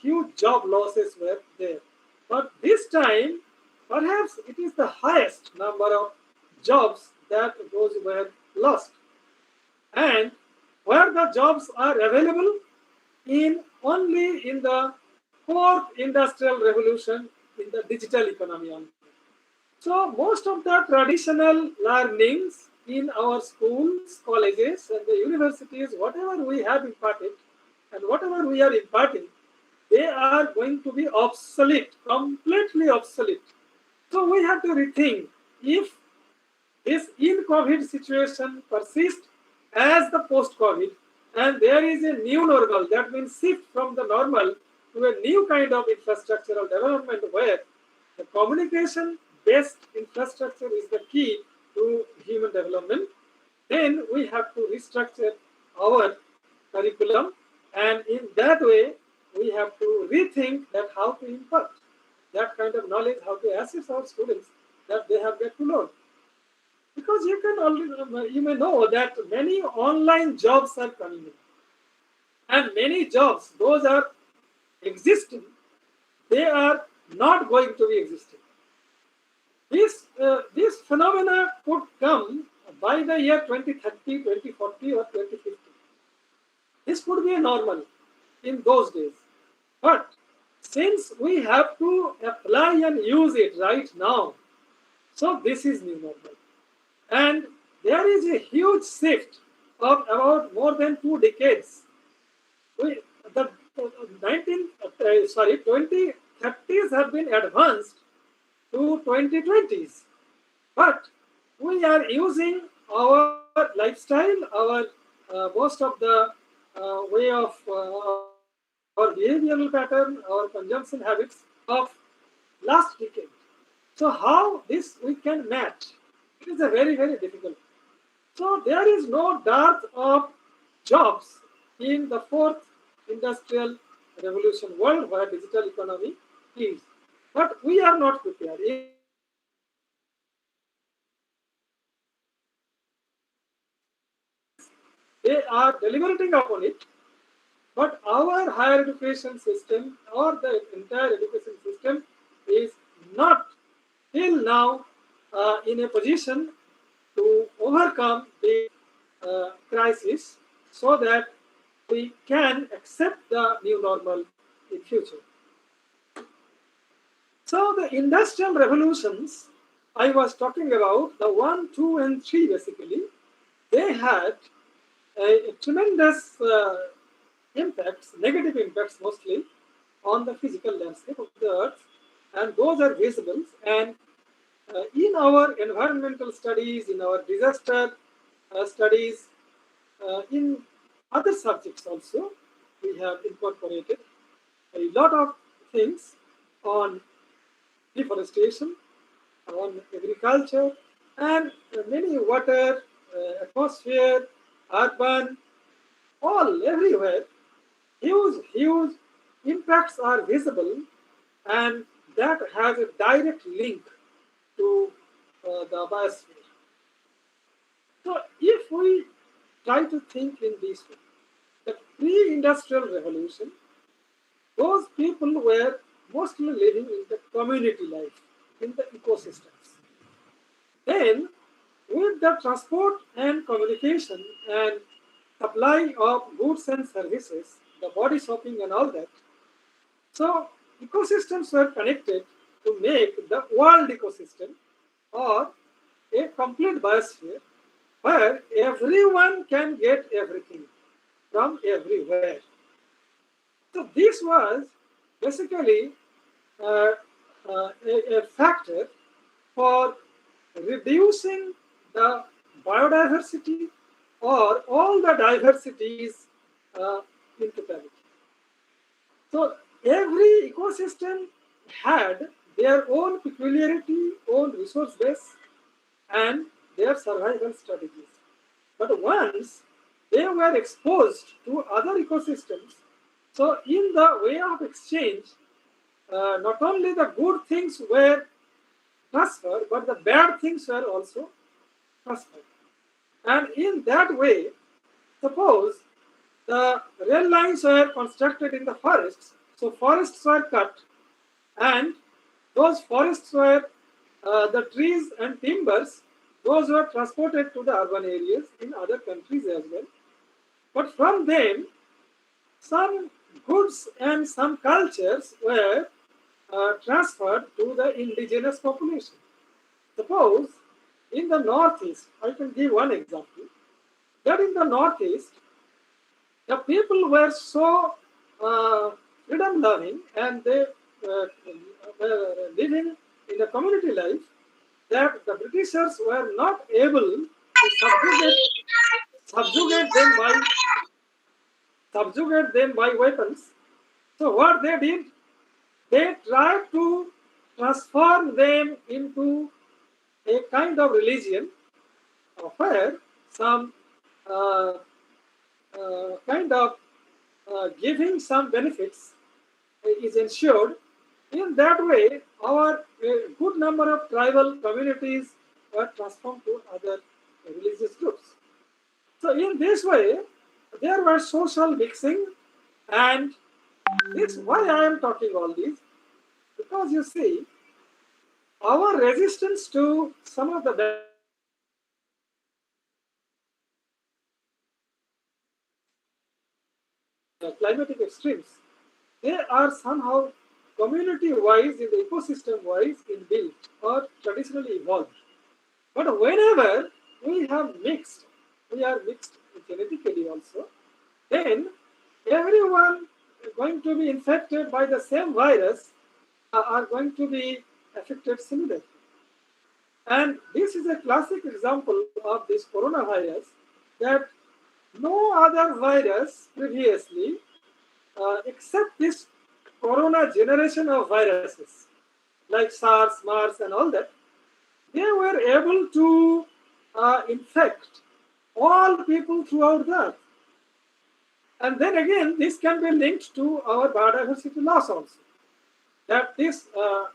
huge job losses were there. But this time, perhaps it is the highest number of jobs that those were lost. And where the jobs are available only in the fourth industrial revolution, in the digital economy only. So most of the traditional learnings in our schools, colleges, and the universities, whatever we have imparted and whatever we are imparting, they are going to be obsolete, completely obsolete. So we have to rethink if this in-COVID situation persists as the post-COVID, and there is a new normal, that means shift from the normal to a new kind of infrastructural development where the communication-based infrastructure is the key to human development. then we have to restructure our curriculum, and in that way, we have to rethink that how to impart that kind of knowledge, how to assess our students that they have got to learn. Because you can already, you may know that many online jobs are coming in, and many jobs, those are existing, they are not going to be existing. This phenomena could come by the year 2030, 2040, or 2050. This could be a normal in those days. But since we have to apply and use it right now, so this is new normal. And there is a huge shift of about more than 2 decades. The 2030s have been advanced to 2020s. But we are using our lifestyle, our most of the way of our behavioral pattern, our consumption habits of last decade. So how this we can match? It is a very, very difficult. So there is no dearth of jobs in the fourth industrial revolution world where digital economy is. But we are not prepared. They are deliberating upon it, but our higher education system or the entire education system is not till now in a position to overcome the crisis so that we can accept the new normal in future. So the industrial revolutions I was talking about, the 1, 2, and 3 basically, they had a tremendous impacts, negative impacts mostly, on the physical landscape of the earth, and those are visible. And in our environmental studies, in our disaster studies, in other subjects also, we have incorporated a lot of things on deforestation, on agriculture, and many water, atmosphere, urban, all everywhere. Huge impacts are visible, and that has a direct link to the biosphere. So if we try to think in this way, the pre-industrial revolution, those people were mostly living in the community life, in the ecosystems. Then, with the transport and communication and supply of goods and services, the body shopping and all that, so ecosystems were connected to make the world ecosystem or a complete biosphere where everyone can get everything from everywhere. So this was basically a factor for reducing the biodiversity or all the diversities in totality. So every ecosystem had their own peculiarity, own resource base, and their survival strategies. But once they were exposed to other ecosystems, so in the way of exchange, not only the good things were transferred, but the bad things were also transferred. And in that way, suppose the rail lines were constructed in the forests, so forests were cut, and those forests were the trees and timbers, those were transported to the urban areas in other countries as well. But from them, some goods and some cultures were transferred to the indigenous population. Suppose in the Northeast, I can give one example, that in the Northeast, the people were so freedom loving and they were living in a community life that the Britishers were not able to subjugate them by weapons. So what they did, they tried to transform them into a kind of religion where some kind of giving some benefits is ensured. In that way, our good number of tribal communities were transformed to other religious groups. So in this way, there was social mixing, and this why I am talking all this, because you see, our resistance to some of the climatic extremes, they are somehow community-wise, in the ecosystem-wise, inbuilt or traditionally evolved. But whenever we are mixed genetically also, then everyone going to be infected by the same virus are going to be affected similarly. And this is a classic example of this coronavirus, that no other virus previously, except this corona generation of viruses, like SARS, MERS, and all that, they were able to infect all people throughout the earth. And then again, this can be linked to our biodiversity loss also. That this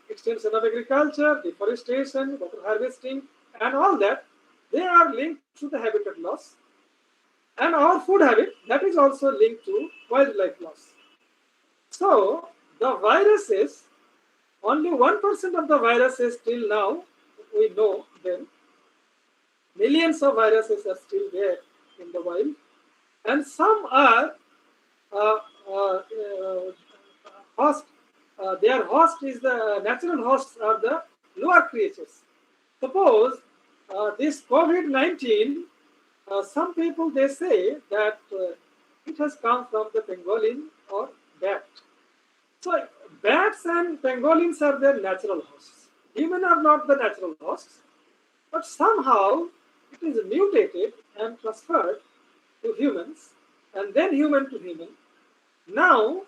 extension of agriculture, deforestation, water harvesting, and all that, they are linked to the habitat loss. And our food habit, that is also linked to wildlife loss. So the viruses, only 1% of the viruses till now, we know them. Millions of viruses are still there in the wild. And some are host. Their host is the natural hosts are the lower creatures. Suppose this COVID-19, some people they say that it has come from the pangolin or bat. So bats and pangolins are their natural hosts. Humans are not the natural hosts, but somehow it is mutated and transferred to humans, and then human to human. Now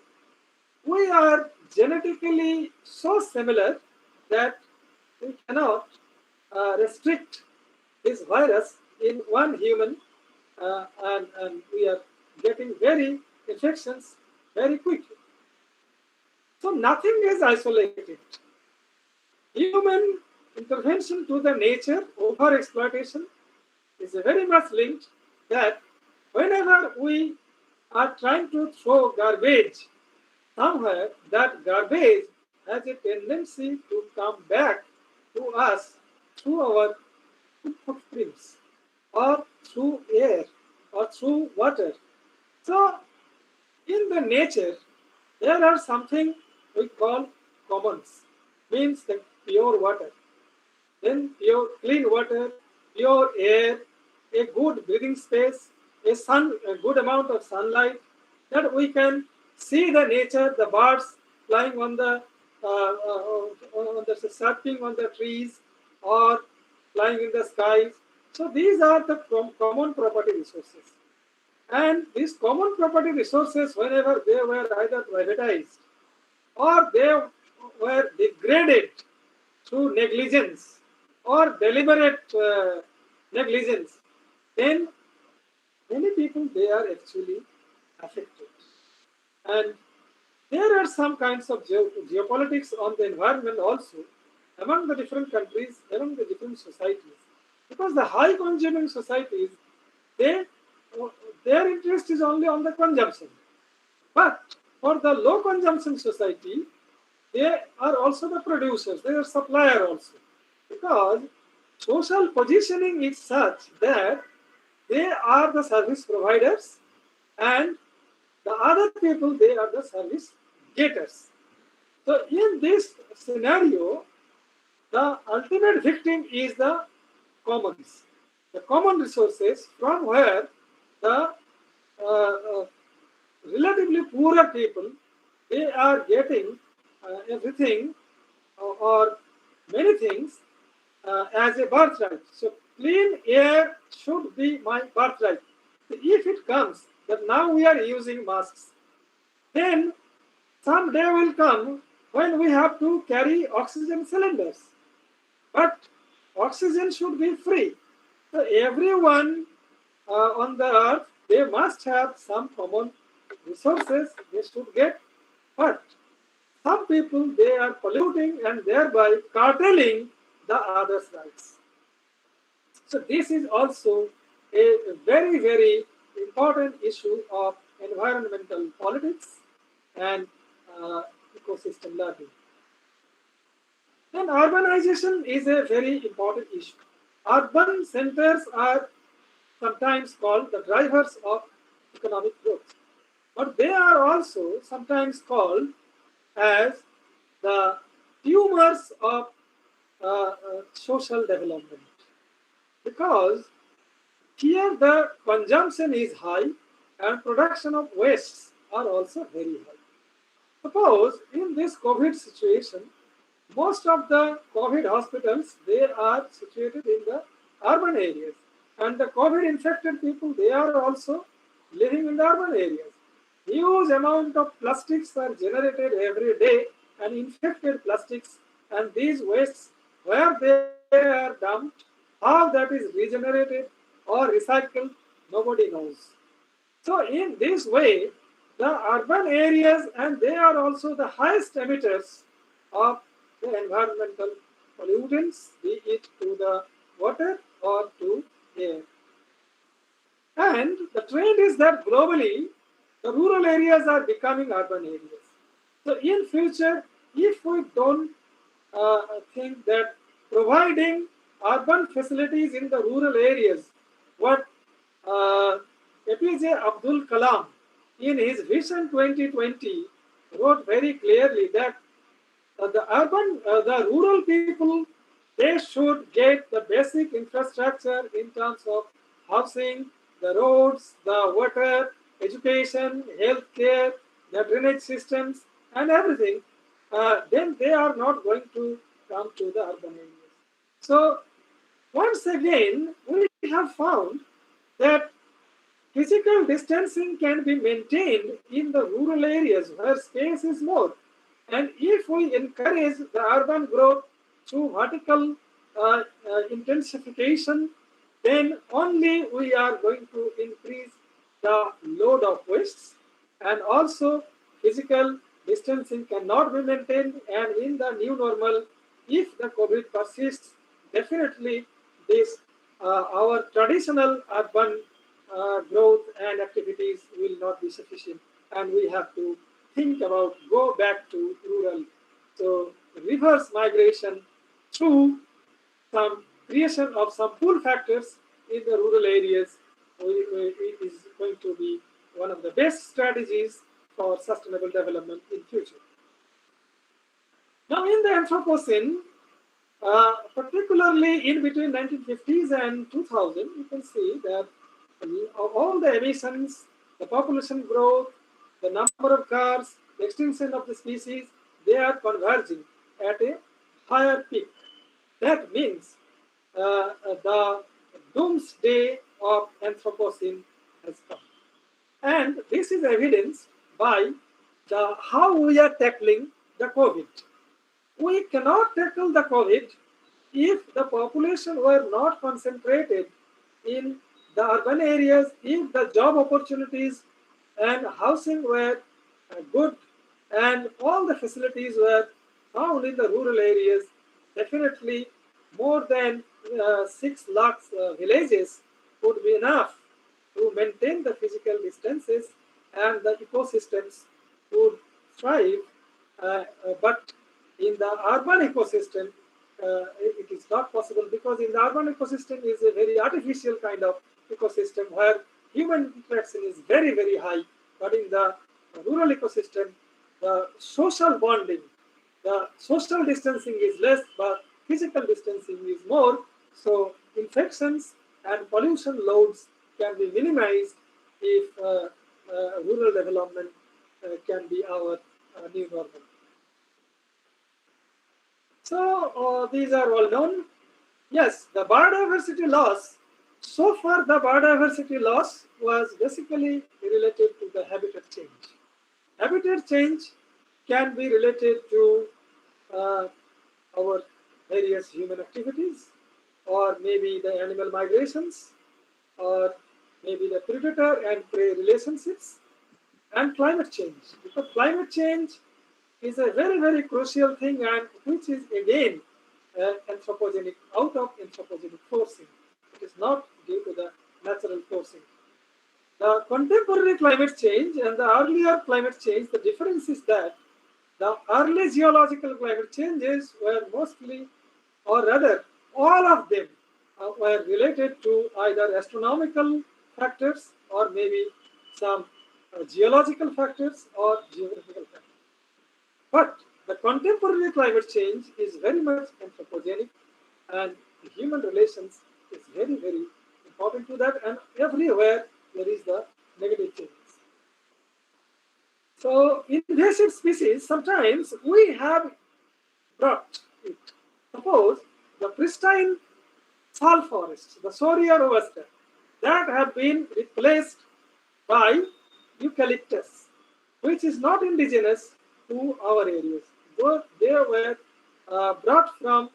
we are genetically so similar that we cannot restrict this virus in one human, and we are getting very infections very quickly. So nothing is isolated. Human intervention to the nature, over-exploitation, is very much linked that whenever we are trying to throw garbage somewhere, that garbage has a tendency to come back to us through our footprints, or through air, or through water. So in the nature, there are something we call commons, means the pure water, then pure clean water, pure air, a good breathing space, a good amount of sunlight, that we can see the nature, the birds flying on the surfing on the trees or flying in the skies. So these are the common property resources. And these common property resources, whenever they were either privatized or they were degraded through negligence or deliberate negligence, then many people, they are actually affected. And there are some kinds of geopolitics on the environment also among the different countries, among the different societies. Because the high consuming societies, their interest is only on the consumption. But for the low consumption society, they are also the producers, they are supplier also. Because social positioning is such that they are the service providers and the other people, they are the service gators. So in this scenario, the ultimate victim is the commons, the common resources from where the relatively poorer people, they are getting everything or many things as a birthright. So clean air should be my birthright. If it comes that now we are using masks, then some day will come when we have to carry oxygen cylinders. But oxygen should be free. So everyone on the earth, they must have some common resources they should get, but some people, they are polluting and thereby curtailing the others' rights. So this is also a very, very important issue of environmental politics and ecosystem learning. And urbanization is a very important issue. Urban centers are sometimes called the drivers of economic growth, but they are also sometimes called as the tumors of social development, because here the consumption is high and production of wastes are also very high. Suppose in this COVID situation, most of the COVID hospitals, they are situated in the urban areas, and the COVID infected people, they are also living in the urban areas. Huge amount of plastics are generated every day, and infected plastics, and these wastes, where they are dumped, how that is regenerated or recycled, nobody knows. So in this way, the urban areas, and they are also the highest emitters of the environmental pollutants, be it to the water or to air. And the trend is that globally, the rural areas are becoming urban areas. So in future, if we don't think that providing urban facilities in the rural areas, what APJ Abdul Kalam in his Vision 2020 wrote very clearly that the rural people, they should get the basic infrastructure in terms of housing, the roads, the water, education, healthcare, the drainage systems, and everything. Then they are not going to come to the urban areas. So once again, we have found that physical distancing can be maintained in the rural areas where space is more. And if we encourage the urban growth through vertical intensification, then only we are going to increase the load of wastes, and also physical distancing cannot be maintained, and in the new normal, if the COVID persists, definitely this our traditional urban growth and activities will not be sufficient, and we have to think about go back to rural. So reverse migration through some creation of some pull factors in the rural areas is going to be one of the best strategies for sustainable development in future. Now in the Anthropocene, particularly in between 1950s and 2000, you can see that all the emissions, the population growth, the number of cars, the extinction of the species, they are converging at a higher peak. That means the doomsday of Anthropocene has come. And this is evidenced by how we are tackling the COVID. We cannot tackle the COVID if the population were not concentrated in the urban areas, if the job opportunities and housing were good, and all the facilities were found in the rural areas. Definitely more than 6 lakhs villages would be enough to maintain the physical distances, and the ecosystems would thrive. But in the urban ecosystem, it is not possible, because in the urban ecosystem is a very artificial kind of ecosystem where human interaction is very, very high. But in the rural ecosystem, the social bonding, the social distancing is less, but physical distancing is more. So infections and pollution loads can be minimized if rural development can be our new normal. So these are all known. Yes, the biodiversity loss. So far, the biodiversity loss was basically related to the habitat change. Habitat change can be related to our various human activities, or maybe the animal migrations, or maybe the predator and prey relationships, and climate change. Because climate change is a very, very crucial thing, and which is again anthropogenic, out of anthropogenic forcing. It is not due to the natural forcing. The contemporary climate change and the earlier climate change, the difference is that the early geological climate changes were mostly, or rather, all of them were related to either astronomical factors or maybe some geological factors or geographical factors. But the contemporary climate change is very much anthropogenic, and human relations is very, very important to that, and everywhere there is the negative changes. So invasive species, sometimes we have brought it. Suppose the pristine sal forests, the Soria robusta, that have been replaced by eucalyptus, which is not indigenous to our areas. Though they were brought from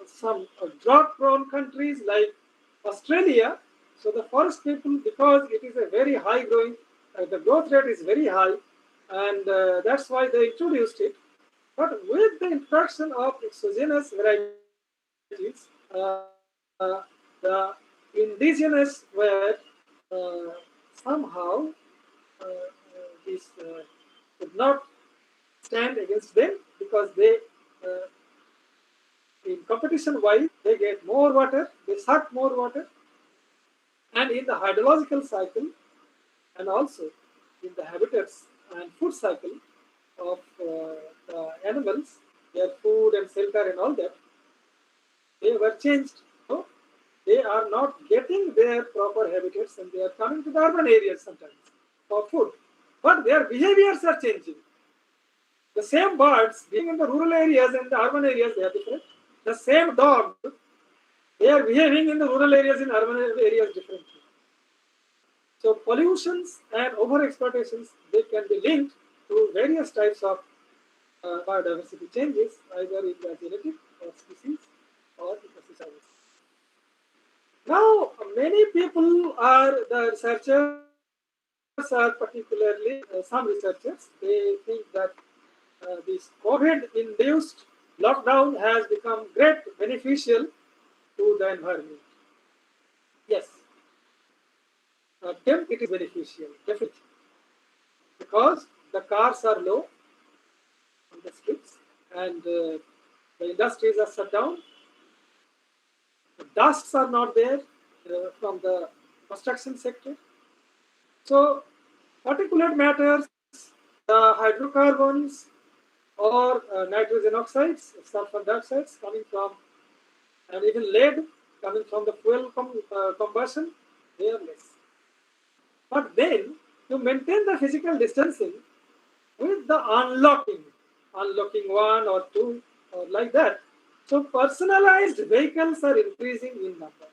some drought-prone countries like Australia. So the forest people, because it is a very high growing, the growth rate is very high, and that's why they introduced it. But with the introduction of exogenous varieties, the indigenous were somehow this could not stand against them, because they in competition wise they get more water, they suck more water, and in the hydrological cycle and also in the habitats and food cycle of the animals, their food and shelter and all that, they were changed. So they are not getting their proper habitats, and they are coming to the urban areas sometimes for food. But their behaviors are changing. The same birds being in the rural areas and the urban areas, they are different. The same dog, they are behaving in the rural areas and urban areas differently. So pollutions and overexploitations, they can be linked to various types of biodiversity changes, either in the genetic or species or ecosystem. Now, many people are, the researchers are particularly, some researchers, they think that this COVID-induced lockdown has become great beneficial to the environment. Yes, it is beneficial, definitely, because the cars are low on the streets, and the industries are shut down. The dusts are not there from the construction sector. So particulate matters, the hydrocarbons or nitrogen oxides, sulfur dioxides coming from, and even lead coming from the fuel combustion, they are less. But then, to maintain the physical distancing with the unlocking 1 or 2 or like that, so personalized vehicles are increasing in number.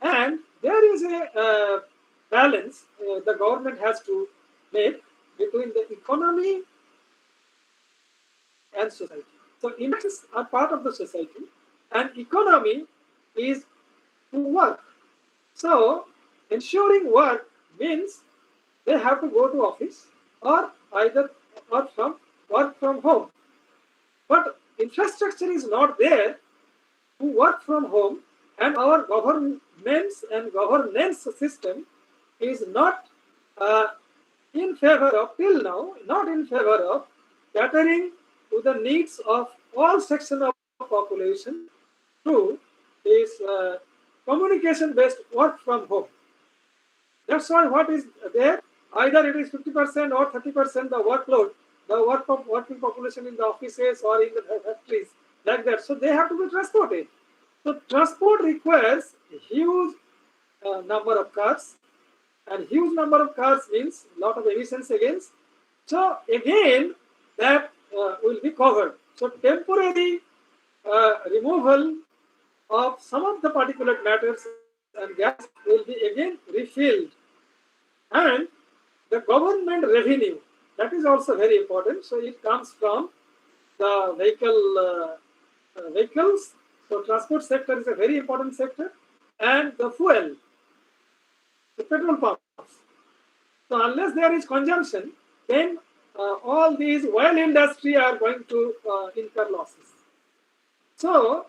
And there is a balance the government has to make between the economy and society. So emissions are part of the society, and economy is to work. So ensuring work means they have to go to office or either work from home. But infrastructure is not there to work from home, and our governments and governance system is not in favor of, till now, not in favor of catering to the needs of all sections of population through this communication-based work from home. That's why what is there, either it is 50% or 30% the workload, the working population in the offices or in the factories, like that. So they have to be transported. So transport requires a huge number of cars, and huge number of cars means a lot of emissions against. So again, that will be covered. So temporary removal of some of the particulate matters and gas will be again refilled. And the government revenue, that is also very important. So it comes from the vehicles. So transport sector is a very important sector, and the fuel. the petrol pumps. So unless there is consumption, then all these oil industry are going to incur losses. So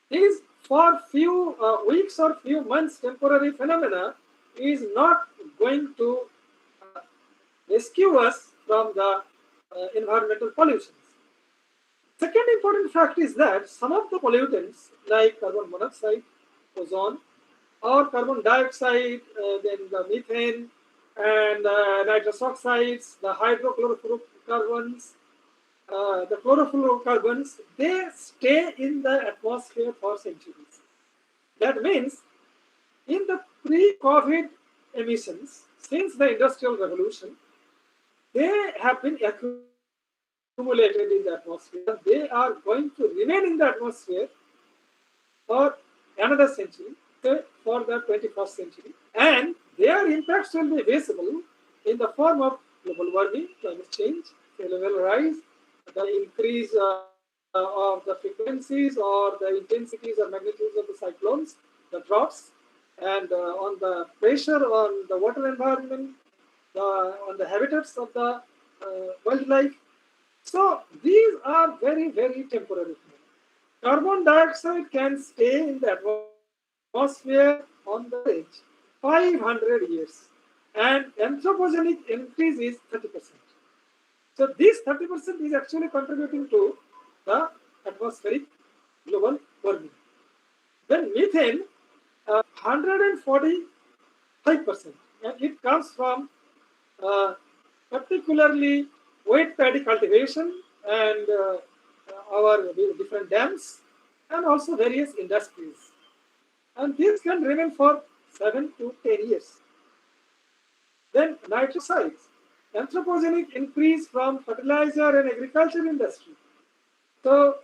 these for few weeks or few months temporary phenomena is not going to rescue us from the environmental pollutions. Second important fact is that some of the pollutants like carbon monoxide, ozone, or carbon dioxide, then the methane and nitrous oxides, the hydrochlorofluorocarbons, the chlorofluorocarbons, they stay in the atmosphere for centuries. That means in the pre-COVID emissions, since the Industrial Revolution, they have been accumulated in the atmosphere. They are going to remain in the atmosphere for another century, for the 21st century. And their impacts will be visible in the form of global warming, climate change, sea level rise, the increase of the frequencies or the intensities or magnitudes of the cyclones, the droughts, and on the pressure on the water environment, on the habitats of the wildlife. So these are very, very temporary. Carbon dioxide can stay in the atmosphere on the edge 500 years, and anthropogenic increase is 30%. So this 30% is actually contributing to the atmospheric global warming. Then methane, 145%, and it comes from particularly wet paddy cultivation and our different dams and also various industries. And this can remain for 7 to 10 years. Then nitrous oxides, anthropogenic increase from fertilizer and agriculture industry. So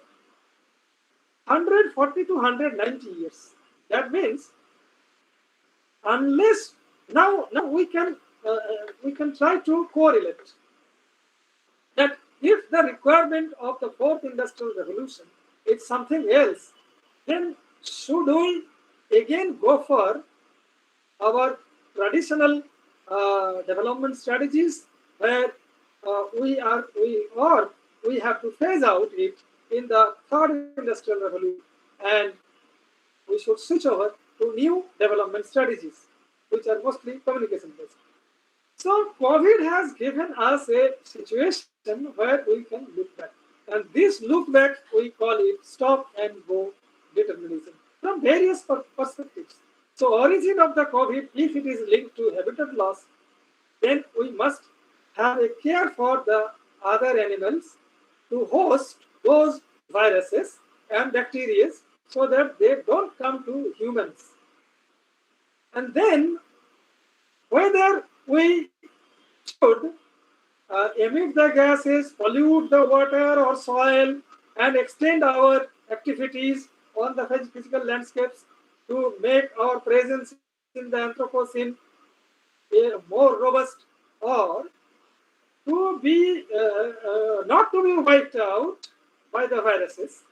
140 to 190 years. That means unless now we can try to correlate that if the requirement of the fourth industrial revolution is something else, then should we again go for our traditional development strategies where we have to phase out it in the third industrial revolution, and we should switch over to new development strategies, which are mostly communication based. So COVID has given us a situation where we can look back. And this look back, we call it stop and go determinism from various perspectives. So origin of the COVID, if it is linked to habitat loss, then we must have a care for the other animals to host those viruses and bacteria so that they don't come to humans. And then whether we should emit the gases, pollute the water or soil, and extend our activities on the physical landscapes to make our presence in the Anthropocene more robust, or to be not to be wiped out by the viruses,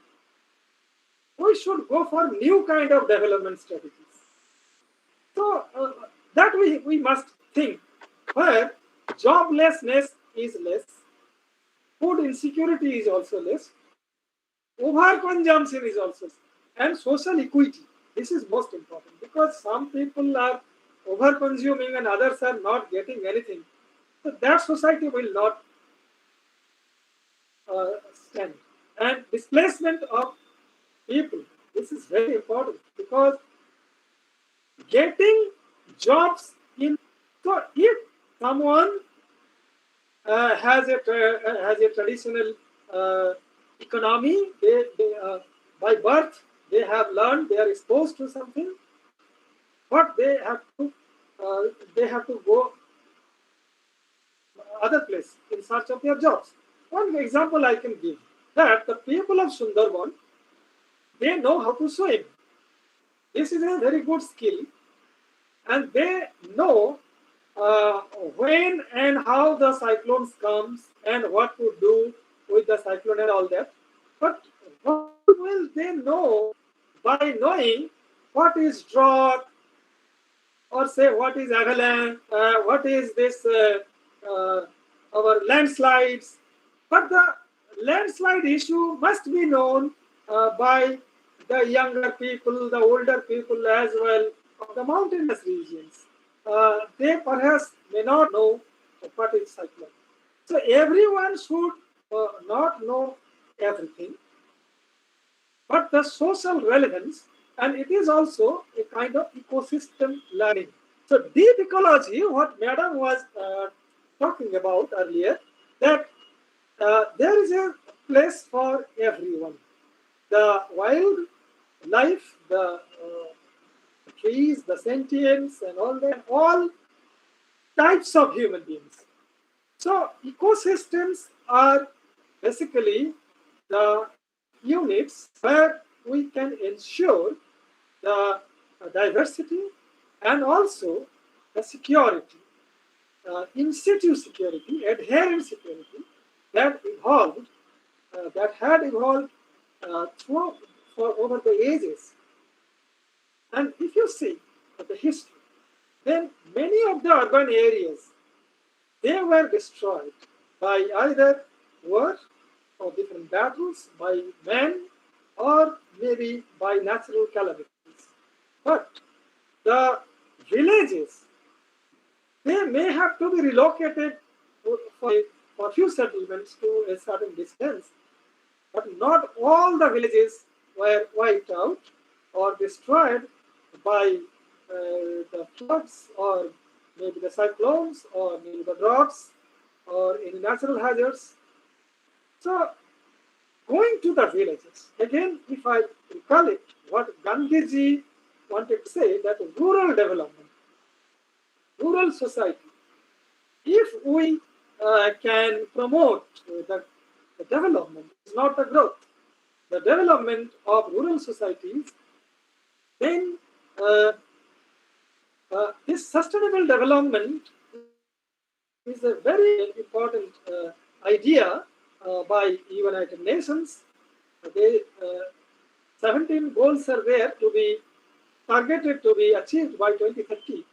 we should go for new kind of development strategies. So that we must think, where joblessness is less, food insecurity is also less, overconsumption is also less, and social equity. This is most important, because some people are over-consuming and others are not getting anything. So that society will not stand. And displacement of people, this is very important, because getting jobs in, so if someone has a traditional economy, they by birth they have learned, they are exposed to something, but they have to go other place in search of their jobs. One example I can give, that the people of Sundarban, they know how to swim. This is a very good skill, and they know when and how the cyclones comes and what to do with the cyclone and all that. But what will they know by knowing what is drought, or say what is avalanche, what is this our landslides. But the landslide issue must be known by the younger people, the older people as well of the mountainous regions. They perhaps may not know what is cyclone. So everyone should not know everything, but the social relevance, and it is also a kind of ecosystem learning. So deep ecology, what Madam was talking about earlier, that there is a place for everyone. The wild life, the trees, the sentients, and all that, all types of human beings. So ecosystems are basically the units where we can ensure the diversity and also the security, in situ security, adherent security that evolved, that had evolved for over the ages. And if you see the history, then many of the urban areas, they were destroyed by either war or different battles, by men, or maybe by natural calamities. But the villages, they may have to be relocated for few settlements to a certain distance, but not all the villages were wiped out or destroyed by the floods, or maybe the cyclones, or maybe the droughts, or any natural hazards. So, going to the villages, again, if I recall it, what Gandhiji wanted to say, that rural development, rural society, if we can promote the development, it's not the growth, the development of rural societies, then this sustainable development is a very important idea by United Nations. They 17 goals are there to be targeted to be achieved by 2030.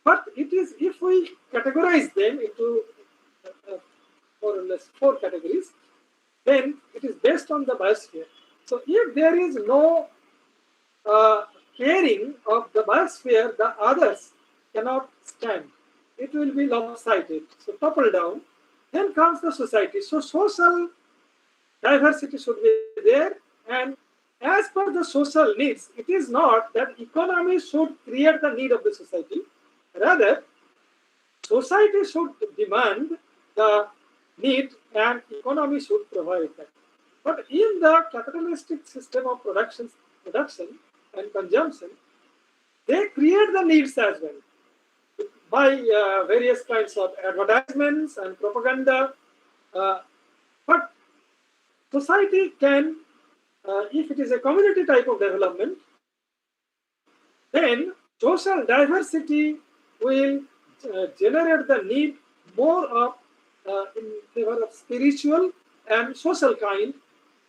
But it is, if we categorize them into more or less 4 categories, then it is based on the biosphere. So if there is no caring of the biosphere, the others cannot stand. It will be lopsided, so topple down. Then comes the society. So social diversity should be there, and as per the social needs, it is not that economy should create the need of the society. Rather, society should demand the need and economy should provide that. But in the capitalistic system of production and consumption, they create the needs as well by various kinds of advertisements and propaganda. But society can, if it is a community type of development, then social diversity will generate the need more of in favor of spiritual and social kind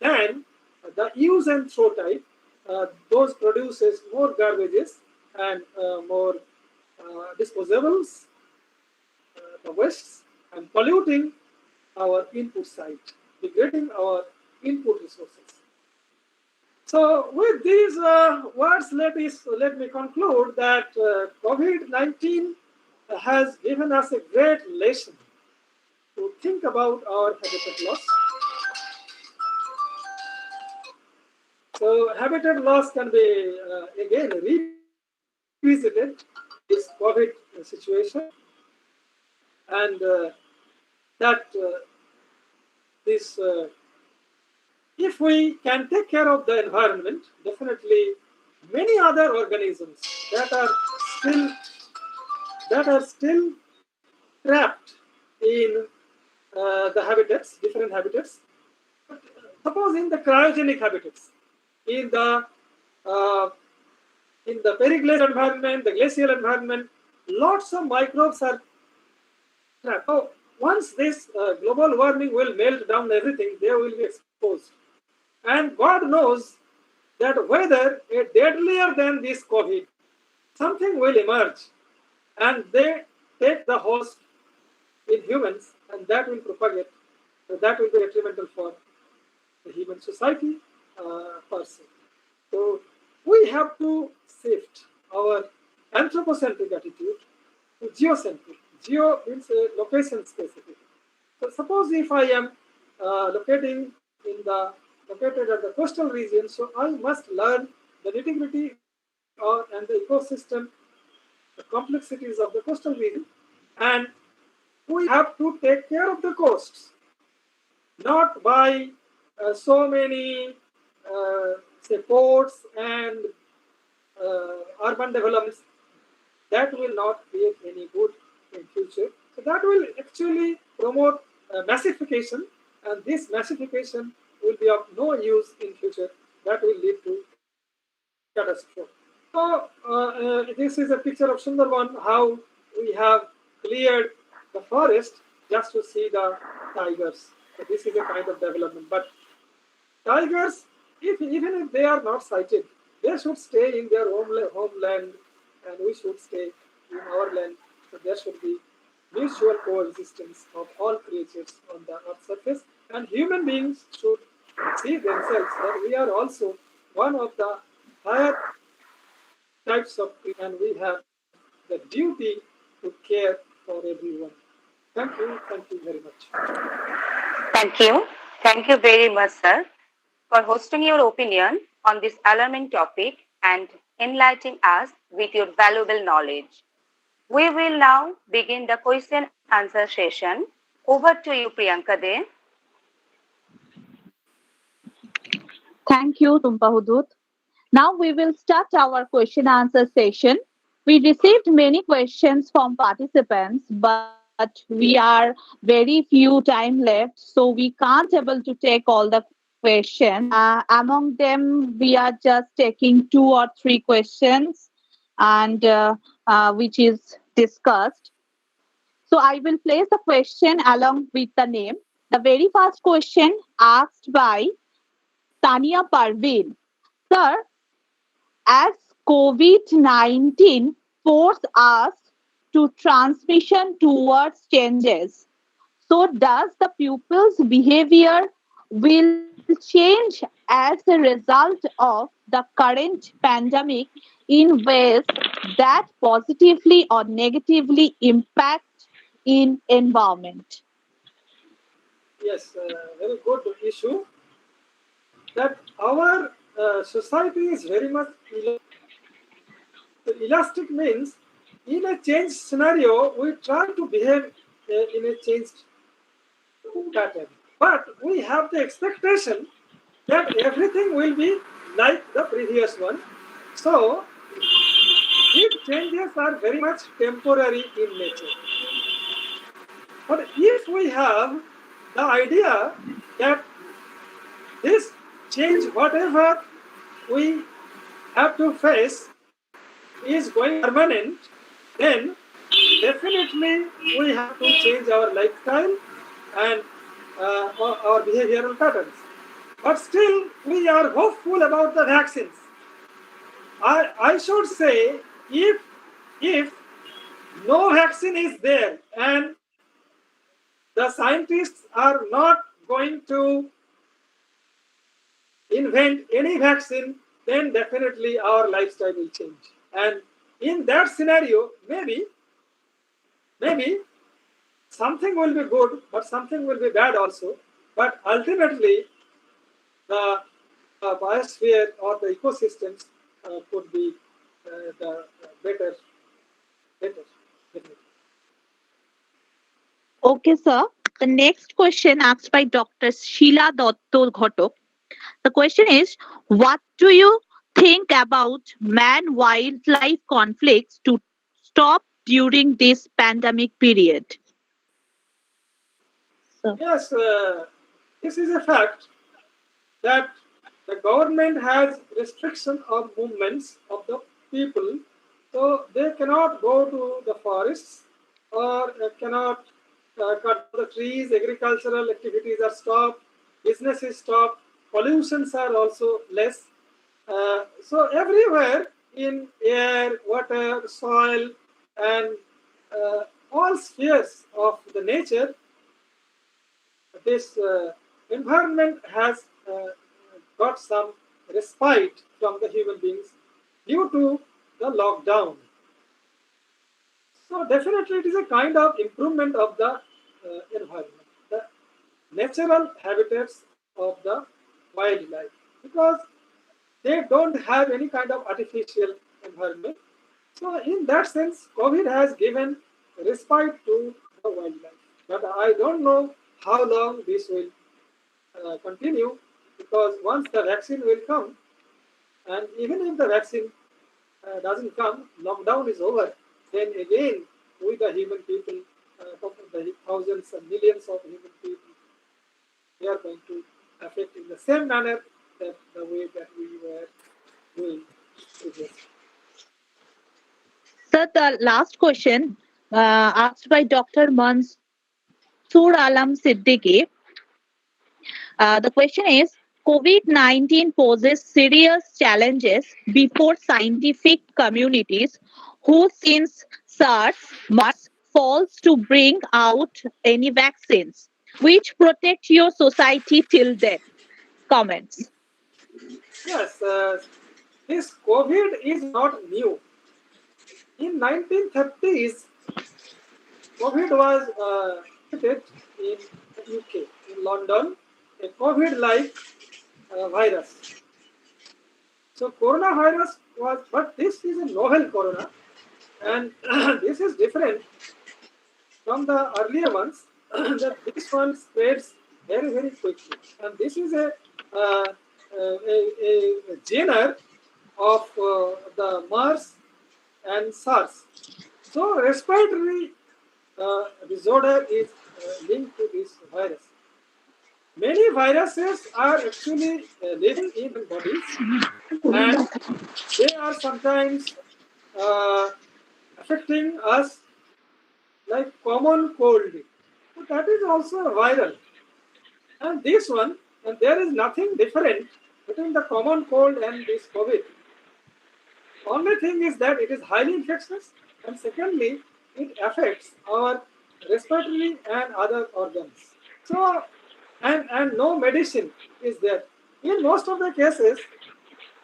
than the use and throw type. Those produces more garbages and more disposables, the wastes, and polluting our input side, degrading our input resources. So with these words, let me conclude that COVID-19 has given us a great lesson to think about our habitat loss. So habitat loss can be again revisited, this COVID situation, and that this if we can take care of the environment, definitely many other organisms that are still trapped in the habitats, different habitats. Suppose in the cryogenic habitats, in the periglacial environment, the glacial environment, lots of microbes are trapped. So once this global warming will melt down everything, they will be exposed. And God knows that whether a deadlier than this COVID something will emerge, and they take the host in humans, and that will propagate. So that will be detrimental for the human society per se. So we have to shift our anthropocentric attitude to geocentric. Geo means location specific. So suppose if I am located at the coastal region, so I must learn the nitty-gritty and the ecosystem, the complexities of the coastal region, and we have to take care of the coasts, not by so many say ports and urban developments. That will not create any good in future. So that will actually promote massification, and this massification will be of no use in future. That will lead to catastrophe. So this is a picture of Sundarban, how we have cleared the forest just to see the tigers. So this is a kind of development. But tigers, even if they are not sighted, they should stay in their homeland, and we should stay in our land. So there should be mutual coexistence of all creatures on the earth's surface, and human beings should see themselves that we are also one of the higher types of people, and we have the duty to care for everyone. Thank you very much. Thank you very much, sir, for hosting your opinion on this alarming topic and enlightening us with your valuable knowledge. We will now begin the question answer session. Over to you, Priyanka De. Thank you, Tumpa Hudud. Now we will start our question answer session. We received many questions from participants, but we are very few time left, so we can't able to take all the questions. Among them, we are just taking 2 or 3 questions, and which is discussed. So I will place the question along with the name. The very first question asked by Tania Parveen. Sir, as COVID-19 forced us to transmission towards changes, so does the pupils' behavior will change as a result of the current pandemic in ways that positively or negatively impact in environment? Yes, very good issue. That our society is very much elastic. Elastic means in a changed scenario, we try to behave in a changed pattern. But we have the expectation that everything will be like the previous one. So, these changes are very much temporary in nature. But if we have the idea that this change, whatever we have to face, is going permanent, then definitely we have to change our lifestyle and our behavioral patterns. But still, we are hopeful about the vaccines. I should say, if no vaccine is there and the scientists are not going to invent any vaccine, then definitely our lifestyle will change. And in that scenario, maybe something will be good, but something will be bad also. But ultimately, the biosphere or the ecosystems could be the better. Okay, sir. The next question asked by Dr. Sheila Dotto Ghotok. The question is, what do you think about man-wildlife conflicts to stop during this pandemic period? So. Yes, this is a fact that the government has restriction of movements of the people, so they cannot go to the forests or cannot cut the trees. Agricultural activities are stopped, businesses stopped, pollutions are also less. So everywhere in air, water, soil, and all spheres of the nature, this environment has got some respite from the human beings due to the lockdown. So definitely it is a kind of improvement of the environment, the natural habitats of the wildlife, because they don't have any kind of artificial environment. So in that sense, COVID has given respite to the wildlife. But I don't know how long this will continue, because once the vaccine will come, and even if the vaccine doesn't come, lockdown is over, then again we the human people, the thousands and millions of human people, they are going to affect in the same manner that the way that we were doing previously. Sir, the last question asked by Dr. Mansoor Alam Siddiqui. The question is, COVID-19 poses serious challenges before scientific communities who since SARS, MARS falls to bring out any vaccines which protect your society till then. Comments. Yes, this COVID is not new. In 1930s, COVID was detected in the UK, in London, a COVID-like virus. So coronavirus was, but this is a novel corona, and this is different from the earlier ones. That this one spreads very, very quickly, and this is a genre of the MERS and SARS. So respiratory disorder is linked to this virus. Many viruses are actually living in bodies, and they are sometimes affecting us like common cold. So that is also viral. And this one, and there is nothing different between the common cold and this COVID. Only thing is that it is highly infectious, and secondly, it affects our respiratory and other organs. So, and no medicine is there. In most of the cases,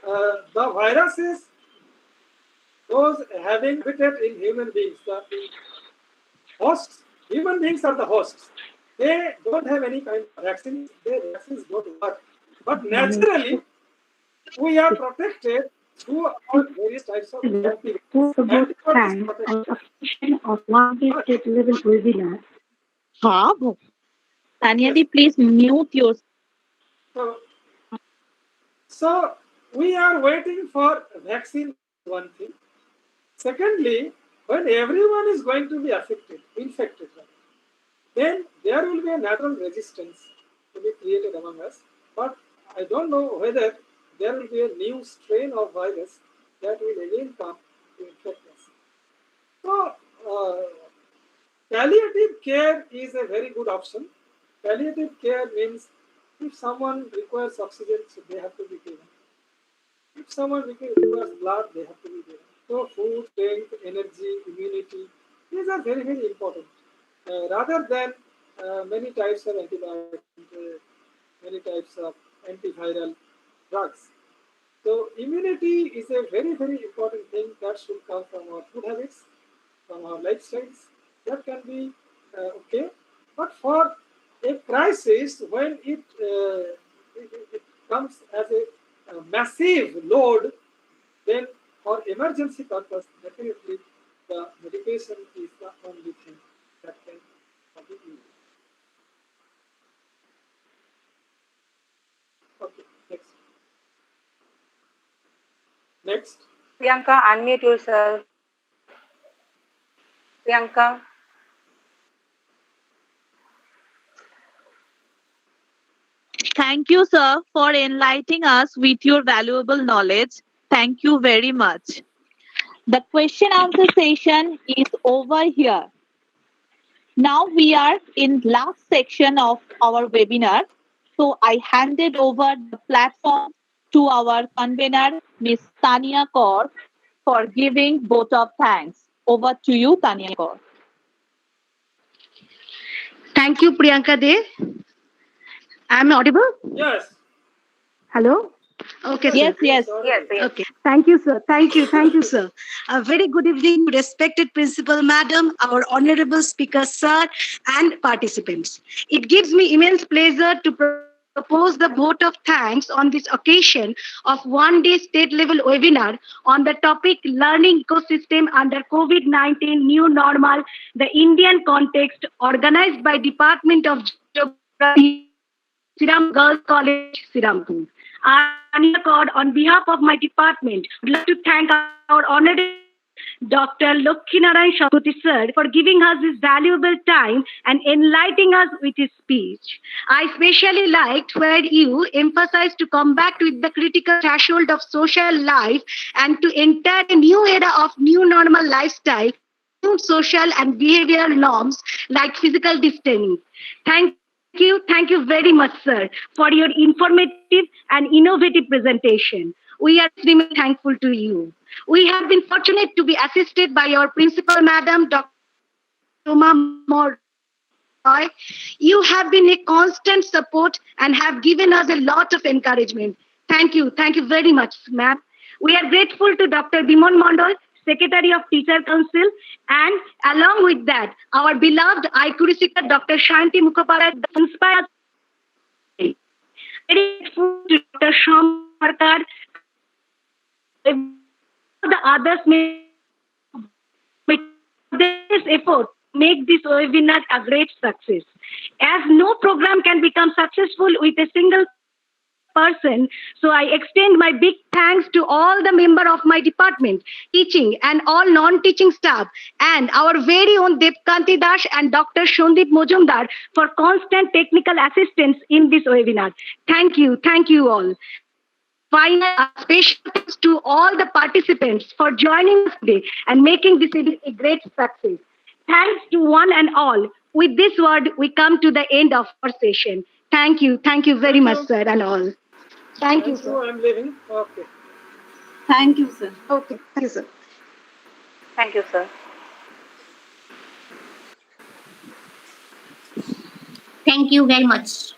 the viruses, those having habitat in human beings, the hosts, human beings are the hosts. They don't have any kind of vaccines. Their vaccines don't work. But naturally, we are protected through our various types of antibodies. Time of application of one state level webinar. Tanya di, please mute your. So we are waiting for vaccine, one thing. Secondly, when everyone is going to be infected, then there will be a natural resistance to be created among us. But I don't know whether there will be a new strain of virus that will again come to infect us. So, palliative care is a very good option. Palliative care means if someone requires oxygen, so they have to be given. If someone requires blood, they have to be given. So food, strength, energy, immunity, these are very, very important. Rather than many types of antibiotics, many types of antiviral drugs. So immunity is a very, very important thing that should come from our food habits, from our lifestyles. That can be okay. But for a crisis, when it comes as a massive load, then for emergency purpose, definitely the medication is the only thing that can be used. Okay, next. Next. Priyanka, unmute yourself. Priyanka. Thank you, sir, for enlightening us with your valuable knowledge. Thank you very much. The question answer session is over here. Now we are in last section of our webinar. So I handed over the platform to our convener, Ms. Tania Kaur, for giving vote of thanks. Over to you, Tania Kaur. Thank you, Priyanka De. I'm audible? Yes. Hello? Okay, Yes, sir. yes. Yes, yes. Okay. Thank you, sir. Thank you, sir. A very good evening, respected Principal Madam, our Honorable Speaker, sir, and participants. It gives me immense pleasure to propose the vote of thanks on this occasion of one-day state-level webinar on the topic Learning Ecosystem under COVID-19 New Normal, the Indian Context, organized by Department of Geography, Sriram Girls College, Srirampur. Tania Kaur, on behalf of my department, would like to thank our honorable Dr. Lakshminarayan Shankoti sir for giving us his valuable time and enlightening us with his speech. I especially liked where you emphasized to come back with the critical threshold of social life and to enter a new era of new normal lifestyle, new social and behavioral norms like physical distancing. Thank you very much, sir, for your informative and innovative presentation. We are extremely thankful to you. We have been fortunate to be assisted by our principal, Madam Dr. Uma Moore. You have been a constant support and have given us a lot of encouragement. Thank you very much, ma'am. We are grateful to Dr. Bimon Mondal, Secretary of Teacher Council, and along with that, our beloved IQRC Dr. Shanti Mukhopadhyay, inspired. Very grateful to Dr. Sham Sarkar, the others may this effort make this webinar a great success. As no program can become successful with a single person, so I extend my big thanks to all the members of my department, teaching and all non-teaching staff, and our very own Devkanti Das and Dr. Shondip Mojumdar for constant technical assistance in this webinar. Thank you all. Finally, a special thanks to all the participants for joining us today and making this a great success. Thanks to one and all. With this word, we come to the end of our session. Thank you very much, sir, and all. Thank you, sir. I'm leaving. Okay. Thank you, sir. Okay, thank you, sir. Thank you, sir. Thank you very much.